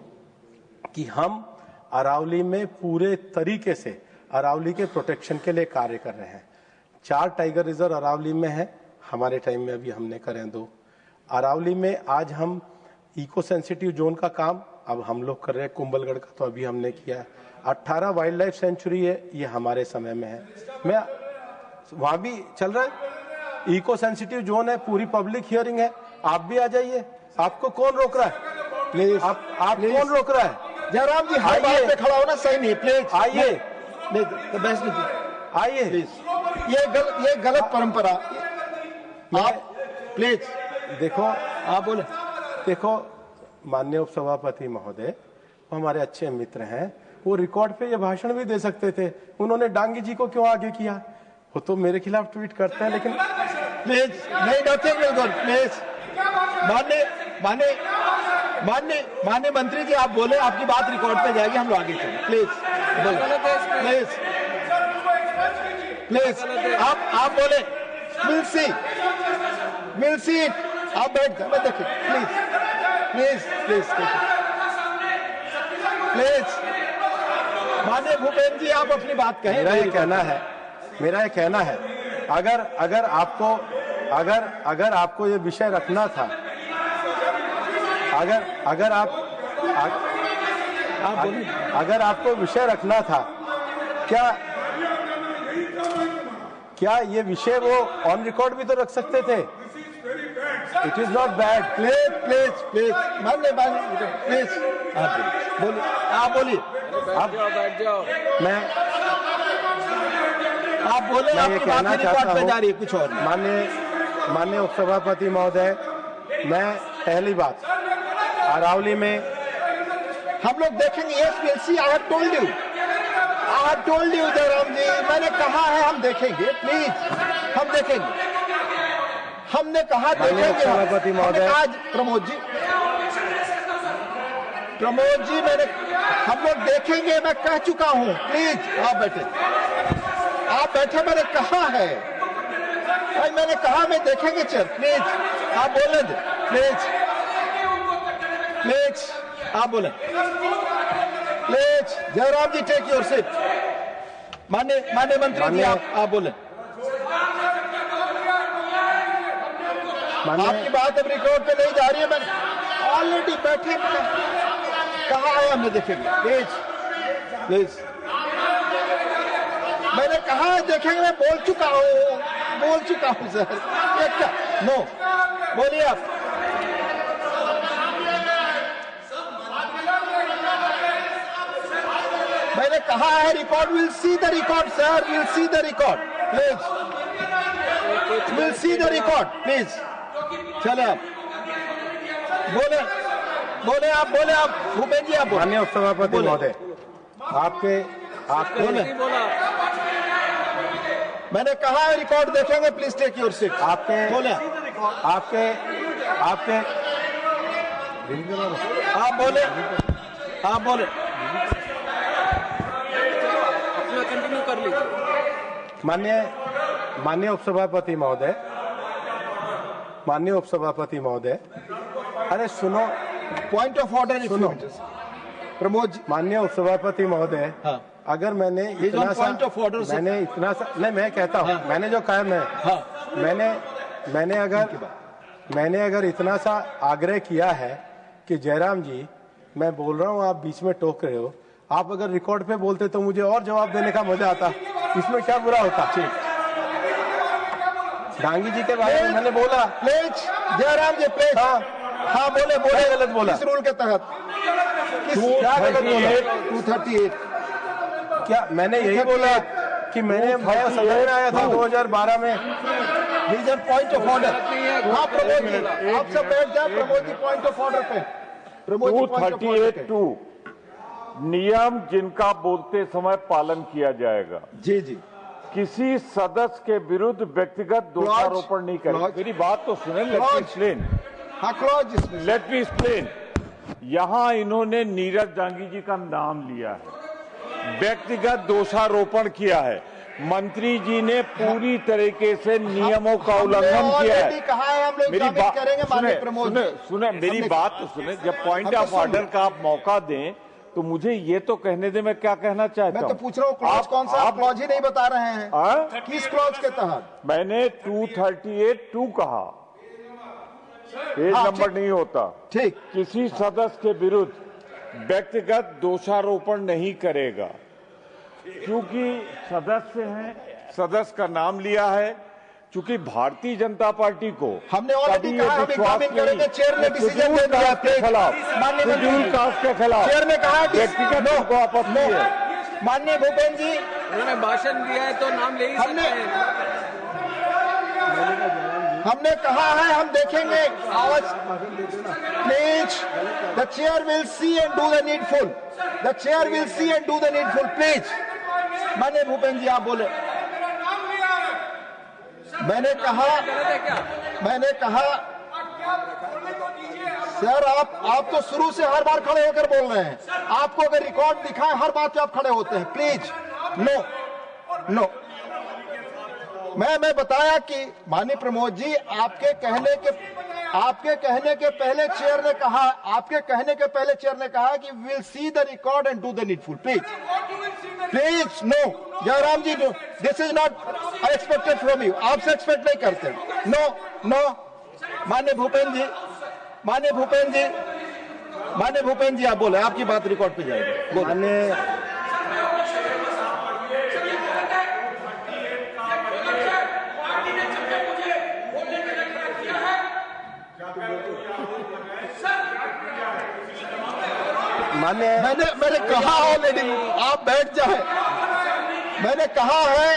Speaker 3: कि हम अरावली में पूरे तरीके से अरावली के प्रोटेक्शन के लिए कार्य कर रहे हैं। 4 टाइगर रिजर्व अरावली में है, हमारे टाइम में अभी हमने करे 2। अरावली में आज हम इको सेंसिटिव जोन का काम अब हम लोग कर रहे हैं, कुंभलगढ़ का तो अभी हमने किया है। 18 वाइल्ड लाइफ सेंचुरी है, ये हमारे समय में है, मैं वहां भी चल रहा है। इको सेंसिटिव जोन है, पूरी पब्लिक हियरिंग है, आप भी आ जाइए। आपको कौन रोक रहा है?
Speaker 2: प्लीज
Speaker 3: आप कौन रोक रहा है?
Speaker 2: जयराम जी, हर बात पे खड़ा होना सही नहीं। प्लीज
Speaker 3: आइए,
Speaker 2: तो बहस नहीं,
Speaker 3: आइए।
Speaker 2: प्लीज ये गलत परंपरा। आप प्लीज
Speaker 3: देखो,
Speaker 2: आप बोले,
Speaker 3: देखो माननीय उपसभापति महोदय, वो हमारे अच्छे मित्र हैं, वो रिकॉर्ड पे ये भाषण भी दे सकते थे। उन्होंने डांगी जी को क्यों आगे किया? वो तो मेरे खिलाफ ट्वीट करते हैं, लेकिन
Speaker 2: प्लीज नहीं, नथिंग विल गो। प्लीज माननीय मंत्री जी, आप बोले, आपकी बात रिकॉर्ड पे जाएगी, हम लोग आगे चलें। प्लीज आप बोले, विल सी आप बैठ जाए, मैं देखिए। प्लीज माननीय भूपेंद्र जी, आप अपनी बात कहें।
Speaker 3: मेरा ये कहना है, अगर आपको ये विषय रखना था, अगर आपको विषय रखना था, क्या ये विषय वो ऑन रिकॉर्ड भी तो रख सकते थे। It is not bad.
Speaker 2: Please माननीय प्लीज आप बोलिए,
Speaker 3: बैठ जाओ।
Speaker 2: आप बोले,
Speaker 3: मैं ये कहना चाहता हूँ,
Speaker 2: कुछ और
Speaker 3: माननीय उपसभापति महोदय, मैं पहली बात अरावली में
Speaker 2: हम लोग देखेंगे। Yes will see, I have told you Jairam ji, मैंने कहा है हम देखेंगे। प्लीज हम देखेंगे, हमने कहा देखेंगे।
Speaker 3: सभापति महोदय,
Speaker 2: आज प्रमोद जी हम लोग देखेंगे, मैं कह चुका हूं। प्लीज आप बैठे, मैंने कहा है भाई, मैंने कहा मैं देखेंगे। चल प्लीज आप बोले, प्लीज आप बोले। Please Jairam ji, take your seat. माननीय मंत्री जी, आप बोले। आपकी बात अब रिकॉर्ड पे नहीं जा रही है, मैं ऑलरेडी बैठे कहा है हमने देखेंगे। प्लीज मैंने कहा है देखेंगे, मैं बोल चुका हूँ सर। नो बोलिए आप। मैंने कहा है record, will see the record sir, will see the record please, will see the record please. चले आप बोले, बोले आप, बोले आप भूपेंद्र जी, आप बोले।
Speaker 3: माननीय उपसभापति महोदय, आपके
Speaker 2: बोले, मैंने कहा है रिकॉर्ड देखेंगे, प्लीज टेक योर सीट।
Speaker 3: आपके
Speaker 2: बोले,
Speaker 3: आपके आपके
Speaker 2: आप बोले, आप बोले,
Speaker 10: कंटिन्यू कर लीजिए।
Speaker 3: माननीय उपसभापति महोदय, माननीय उपसभापति महोदय, अरे सुनो,
Speaker 2: पॉइंट ऑफ ऑर्डर
Speaker 3: सुनो
Speaker 2: प्रमोद जी।
Speaker 3: माननीय उपसभापति महोदय,
Speaker 2: हाँ।
Speaker 3: अगर मैंने इतना सा, मैंने इतना सा, नहीं मैं कहता हूँ, मैंने जो कहा मैं, मैंने अगर इतना सा आग्रह किया है कि जयराम जी मैं बोल रहा हूँ, आप बीच में टोक रहे हो, आप अगर रिकॉर्ड पे बोलते तो मुझे और जवाब देने का मजा आता, इसमें क्या बुरा होता। ठीक, डांगी जी के बारे में मैंने बोला,
Speaker 2: प्लीज जयराम जी प्लीज। हाँ बोले, बोले,
Speaker 3: गलत बोला
Speaker 2: किस रूल के तहत,
Speaker 3: क्या गलत बोला?
Speaker 2: 238
Speaker 3: क्या मैंने यही बोला कि मैंने सदन में आया था 2012 में।
Speaker 2: Reason point of order. हाँ प्रमोद जी, आप सब बैठ जाए। Pramod ji point of order पे, Pramod ji point of order पे।
Speaker 8: 238(2) नियम जिनका बोलते समय पालन किया जाएगा।
Speaker 2: जी जी,
Speaker 8: किसी सदस्य के विरुद्ध व्यक्तिगत दोषारोपण नहीं करेगा। मेरी बात तो सुने, लेट मी एक्सप्लेन।
Speaker 2: हाँ क्लॉज,
Speaker 8: लेट मी एक्सप्लेन। यहाँ इन्होंने नीरज डांगी जी का नाम लिया है, व्यक्तिगत दोषारोपण किया है। मंत्री जी ने पूरी तरीके से नियमों का उल्लंघन किया है।
Speaker 2: कहा है हम लोग
Speaker 8: मेरी बात
Speaker 2: करेंगे,
Speaker 8: सुने, मेरी बात तो सुने। जब पॉइंट ऑफ ऑर्डर का आप मौका दें तो मुझे ये तो कहने दे मैं क्या कहना चाहता हूँ।
Speaker 2: मैं तो पूछ रहा हूँ क्लॉज कौन सा, आप क्लॉज ही नहीं बता रहे हैं। किस क्लॉज के तहत?
Speaker 8: मैंने 238(2) कहा, पेज नंबर नहीं होता।
Speaker 2: ठीक,
Speaker 8: किसी सदस्य के विरुद्ध व्यक्तिगत दोषारोपण नहीं करेगा, क्योंकि सदस्य हैं, सदस्य का नाम लिया है। चूंकि भारतीय जनता पार्टी को
Speaker 2: हमने ऑलरेडी कहा हम एग्जामिन करेंगे, चेयर ने डिसीजन दे दिया
Speaker 8: के खिलाफ, शेड्यूल कास्ट के खिलाफ
Speaker 2: चेयर ने कहा
Speaker 8: व्यक्तिगत को आपत्ति है।
Speaker 2: माननीय भूपेंद्र जी,
Speaker 10: उन्होंने भाषण दिया है तो नाम ले ही सकते हैं।
Speaker 2: हमने कहा है हम देखेंगे। आवाज please, the chair will see and do the needful, the chair will see and do the needful please. माननीय भूपेंद्र जी आप बोले। मैंने कहा सर, आप तो शुरू से हर बार खड़े होकर बोल रहे हैं। आपको अगर रिकॉर्ड दिखाएं हर बात पे आप खड़े होते हैं। Please no no. मैं बताया कि माननीय प्रमोद जी, आपके कहने के पहले चेयर ने कहा, कि will see the record and do the needful. Please no Jairam ji, no, this is not expected from you. आपसे एक्सपेक्ट नहीं करते। नो माननीय भूपेंद्र जी आप बोले, आपकी बात रिकॉर्ड पे जाएगी।
Speaker 3: माननीय
Speaker 2: मैंने कहा ऑलरेडी, आप बैठ जाए। मैंने कहा है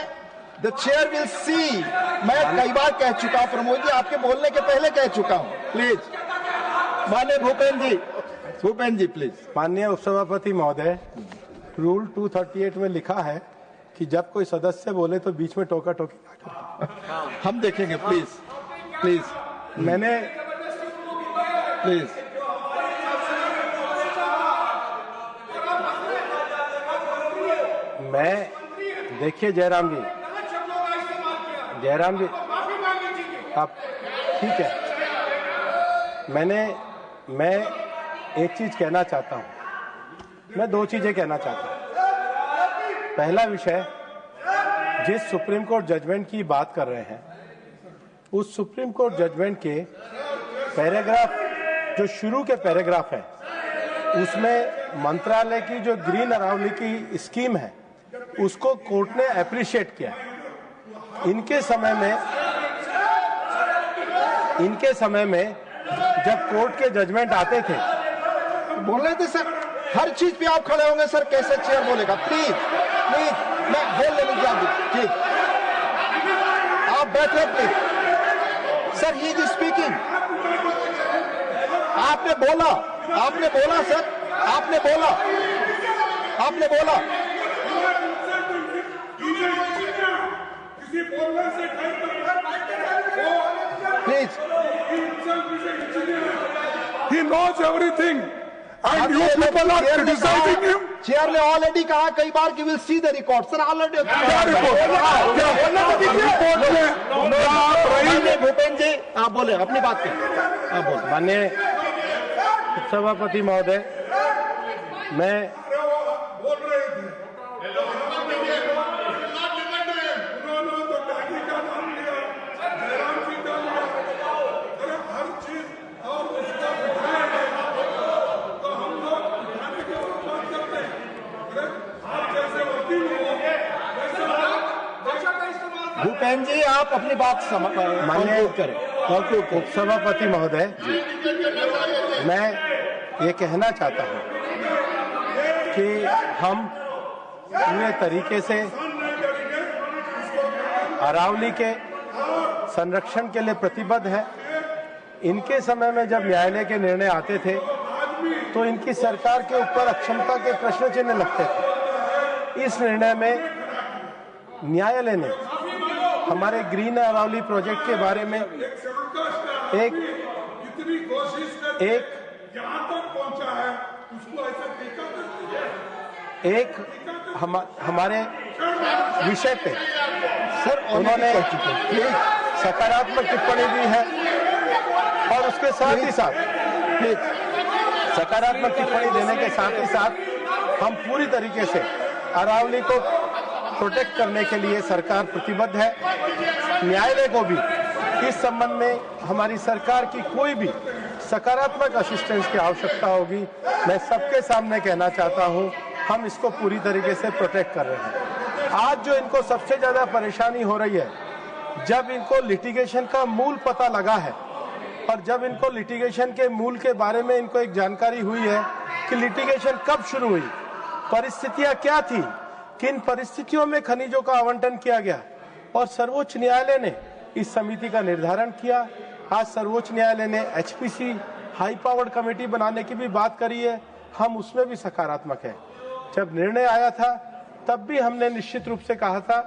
Speaker 2: द चेयर विल सी। मैं कई बार कह चुका हूं प्रमोद जी, आपके बोलने के पहले कह चुका हूं। प्लीज माननीय भूपेंद्र जी प्लीज।
Speaker 3: माननीय उपसभापति महोदय, रूल 238 में लिखा है कि जब कोई सदस्य बोले तो बीच में टोका टोकी ना करें।
Speaker 2: हम देखेंगे। प्लीज
Speaker 3: मैंने
Speaker 2: प्लीज
Speaker 3: मैं देखिए जयराम जी आप ठीक है। मैं एक चीज कहना चाहता हूं, मैं दो चीजें कहना चाहता हूं। पहला विषय, जिस सुप्रीम कोर्ट जजमेंट की बात कर रहे हैं, उस सुप्रीम कोर्ट जजमेंट के पैराग्राफ, जो शुरू के पैराग्राफ है, उसमें मंत्रालय की जो ग्रीन अरावली की स्कीम है उसको कोर्ट ने अप्रिशिएट किया। इनके समय इनके समय में जब कोर्ट के जजमेंट आते थे,
Speaker 2: बोल रहे थे सर, हर चीज पे आप खड़े होंगे सर, कैसे चेयर बोलेगा? प्लीज प्लीज, मैं बोल ले लीजिए आप, ठीक, आप बैठे please. Sir he is speaking, आपने बोला सर, आपने बोला। Please,
Speaker 6: He knows everything, and you people are criticizing him.
Speaker 2: Chair ने ऑलरेडी कहा कई बार कि will see the record. Sir already
Speaker 6: क्या रिपोर्ट?
Speaker 2: भूपेंद्र जी आप बोले अपनी बात करें, आप बोले।
Speaker 3: माननीय सभापति महोदय, मैं
Speaker 2: भूपेंद्र जी आप अपनी बात
Speaker 3: माननीय
Speaker 2: करें।
Speaker 3: उपसभापति महोदय, मैं ये कहना चाहता हूं कि हम पूरे तरीके से अरावली के संरक्षण के लिए प्रतिबद्ध हैं। इनके समय में जब न्यायालय के निर्णय आते थे तो इनकी सरकार के ऊपर अक्षमता के प्रश्न चिन्ह लगते थे। इस निर्णय में न्यायालय ने हमारे ग्रीन अरावली प्रोजेक्ट के बारे में हमारे विषय पे
Speaker 2: सर
Speaker 3: उन्होंने सकारात्मक टिप्पणी दी है और उसके साथ ही साथ सकारात्मक टिप्पणी देने के साथ ही साथ हम पूरी तरीके से अरावली को प्रोटेक्ट करने के लिए सरकार प्रतिबद्ध है। न्यायालय को भी इस संबंध में हमारी सरकार की कोई भी सकारात्मक असिस्टेंस की आवश्यकता होगी, मैं सबके सामने कहना चाहता हूं, हम इसको पूरी तरीके से प्रोटेक्ट कर रहे हैं। आज जो इनको सबसे ज्यादा परेशानी हो रही है, जब इनको लिटिगेशन का मूल पता लगा है और जब इनको लिटिगेशन के मूल के बारे में इनको एक जानकारी हुई है कि लिटिगेशन कब शुरू हुई, परिस्थितियां क्या थी, किन परिस्थितियों में खनिजों का आवंटन किया गया, और सर्वोच्च न्यायालय ने इस समिति का निर्धारण किया। आज सर्वोच्च न्यायालय ने एचपीसी हाई पावर्ड कमेटी बनाने की भी बात करी है, हम उसमें भी सकारात्मक है। जब निर्णय आया था तब भी हमने निश्चित रूप से कहा था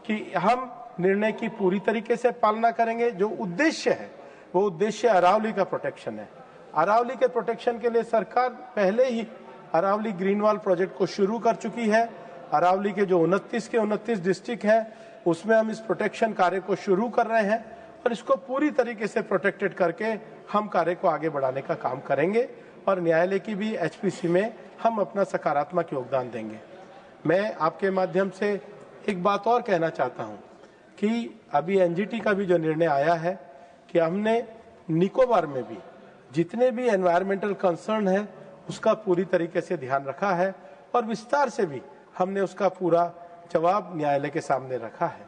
Speaker 3: कि हम निर्णय की पूरी तरीके से पालना करेंगे। जो उद्देश्य है वो उद्देश्य अरावली का प्रोटेक्शन है। अरावली के प्रोटेक्शन के लिए सरकार पहले ही अरावली ग्रीन वॉल प्रोजेक्ट को शुरू कर चुकी है। अरावली के जो 29 के 29 डिस्ट्रिक्ट हैं उसमें हम इस प्रोटेक्शन कार्य को शुरू कर रहे हैं और इसको पूरी तरीके से प्रोटेक्टेड करके हम कार्य को आगे बढ़ाने का काम करेंगे और न्यायालय की भी एचपीसी में हम अपना सकारात्मक योगदान देंगे। मैं आपके माध्यम से एक बात और कहना चाहता हूं कि अभी एनजीटी का भी जो निर्णय आया है कि हमने निकोबार में भी जितने भी एनवायरमेंटल कंसर्न है उसका पूरी तरीके से ध्यान रखा है और विस्तार से भी हमने उसका पूरा जवाब न्यायालय के सामने रखा है।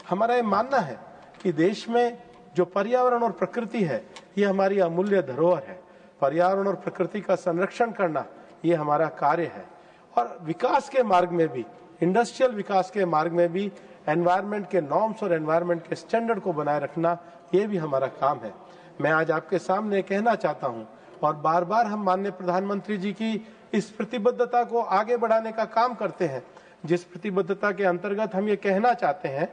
Speaker 3: हमारा ये मानना है कि देश में जो पर्यावरण और प्रकृति है ये हमारी अमूल्य धरोहर है। पर्यावरण और प्रकृति का संरक्षण करना ये हमारा कार्य है और विकास के मार्ग में भी, इंडस्ट्रियल विकास के मार्ग में भी एनवायरनमेंट के नॉर्म्स और एनवायरनमेंट के स्टैंडर्ड को बनाए रखना ये भी हमारा काम है। मैं आज आपके सामने कहना चाहता हूं और बार बार हम माननीय प्रधानमंत्री जी की इस प्रतिबद्धता को आगे बढ़ाने का काम करते हैं, जिस प्रतिबद्धता के अंतर्गत हम ये कहना चाहते हैं,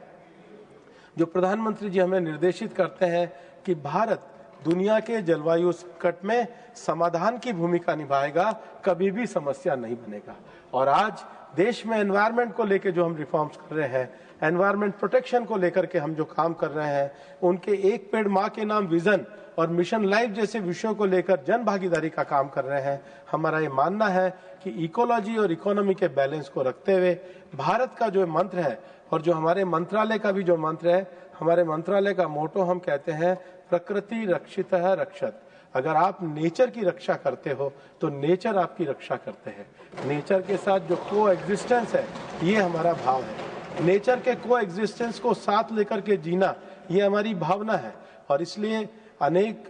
Speaker 3: जो प्रधानमंत्री जी हमें निर्देशित करते हैं कि भारत दुनिया के जलवायु संकट में समाधान की भूमिका निभाएगा, कभी भी समस्या नहीं बनेगा। और आज देश में एनवायरनमेंट को लेकर जो हम रिफॉर्म्स कर रहे हैं, एनवायरनमेंट प्रोटेक्शन को लेकर के हम जो काम कर रहे हैं, उनके एक पेड़ माँ के नाम विजन और मिशन लाइफ जैसे विषयों को लेकर जन भागीदारी का काम कर रहे हैं। हमारा ये मानना है कि इकोलॉजी और इकोनॉमी के बैलेंस को रखते हुए भारत का जो मंत्र है और जो हमारे मंत्रालय का भी जो मंत्र है, हमारे मंत्रालय का मोटो हम कहते हैं प्रकृति रक्षित है रक्षत। अगर आप नेचर की रक्षा करते हो तो नेचर आपकी रक्षा करते हैं। नेचर के साथ जो को एग्जिस्टेंस है ये हमारा भाव है। नेचर के को एग्जिस्टेंस को साथ लेकर के जीना ये हमारी भावना है और इसलिए अनेक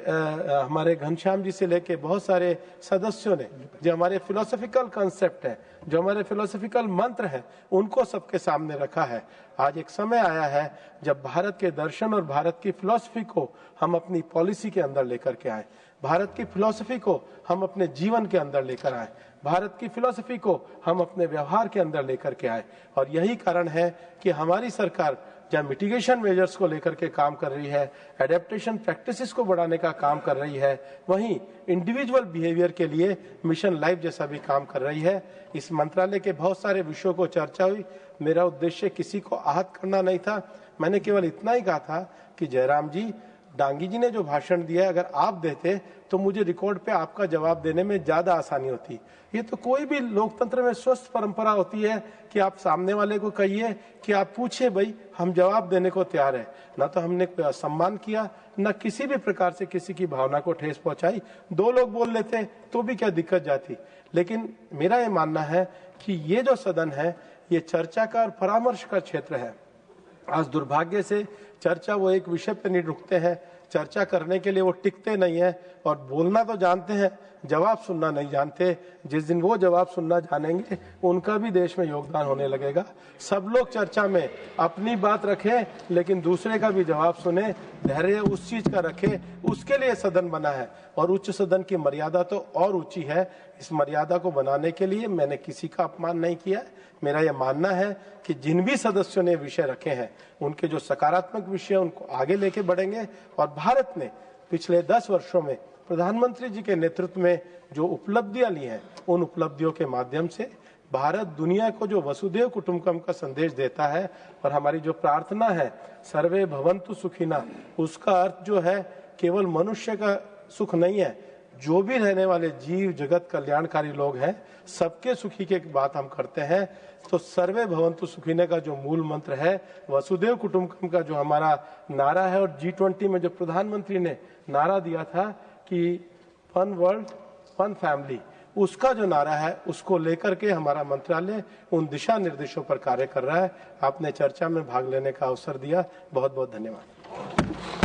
Speaker 3: हमारे घनश्याम जी से लेके बहुत सारे सदस्यों ने जो हमारे फिलोसॉफिकल कंसेप्ट है, जो हमारे फिलोसॉफिकल मंत्र हैं, उनको सबके सामने रखा है। आज एक समय आया है जब भारत के दर्शन और भारत की फिलोसफी को हम अपनी पॉलिसी के अंदर लेकर के आए, भारत की फिलोसफी को हम अपने जीवन के अंदर लेकर आए, भारत की फिलोसफी को हम अपने व्यवहार के अंदर लेकर के आए। और यही कारण है कि हमारी सरकार जहाँ मिटिगेशन मेजर्स को लेकर के काम कर रही है, एडेप्टेशन प्रैक्टिसेस को बढ़ाने का काम कर रही है, वहीं इंडिविजुअल बिहेवियर के लिए मिशन लाइफ जैसा भी काम कर रही है। इस मंत्रालय के बहुत सारे विषयों को चर्चा हुई। मेरा उद्देश्य किसी को आहत करना नहीं था, मैंने केवल इतना ही कहा था कि जयराम जी, डांगी जी ने जो भाषण दिया अगर आप देते तो मुझे रिकॉर्ड पे आपका जवाब देने में ज्यादा आसानी होती। ये तो कोई भी लोकतंत्र में स्वस्थ परंपरा होती है कि आप सामने वाले को कहिए कि आप पूछिए, भाई हम जवाब देने को तैयार है। ना तो हमने कोई सम्मान किया, न किसी भी प्रकार से किसी की भावना को ठेस पहुंचाई। दो लोग बोल लेते तो भी क्या दिक्कत जाती। लेकिन मेरा ये मानना है कि ये जो सदन है ये चर्चा का और परामर्श का क्षेत्र है। आज दुर्भाग्य से चर्चा वो एक विषय पे नहीं रुकते हैं, चर्चा करने के लिए वो टिकते नहीं है और बोलना तो जानते हैं, जवाब सुनना नहीं जानते। जिस दिन वो जवाब सुनना जानेंगे उनका भी देश में योगदान होने लगेगा। सब लोग चर्चा में अपनी बात रखें लेकिन दूसरे का भी जवाब सुने, धैर्य उस चीज का रखे, उसके लिए सदन बना है। और उच्च सदन की मर्यादा तो और ऊंची है। इस मर्यादा को बनाने के लिए मैंने किसी का अपमान नहीं किया। मेरा यह मानना है कि जिन भी सदस्यों ने विषय रखे हैं उनके जो सकारात्मक विषय उनको आगे लेके बढ़ेंगे। और भारत ने पिछले 10 वर्षों में प्रधानमंत्री जी के नेतृत्व में जो उपलब्धियां ली हैं, उन उपलब्धियों के माध्यम से भारत दुनिया को जो वसुधैव कुटुंबकम का संदेश देता है। और हमारी जो प्रार्थना है सर्वे भवन्तु सुखिना, उसका अर्थ जो है केवल मनुष्य का सुख नहीं है, जो भी रहने वाले जीव जगत कल्याणकारी लोग हैं सबके सुखी की बात हम करते हैं। तो सर्वे भवन्तु सुखिने का जो मूल मंत्र है, वसुधैव कुटुंबकम का जो हमारा नारा है, और G20 में जो प्रधानमंत्री ने नारा दिया था कि वन वर्ल्ड वन फैमिली, उसका जो नारा है उसको लेकर के हमारा मंत्रालय उन दिशा निर्देशों पर कार्य कर रहा है। आपने चर्चा में भाग लेने का अवसर दिया, बहुत बहुत धन्यवाद।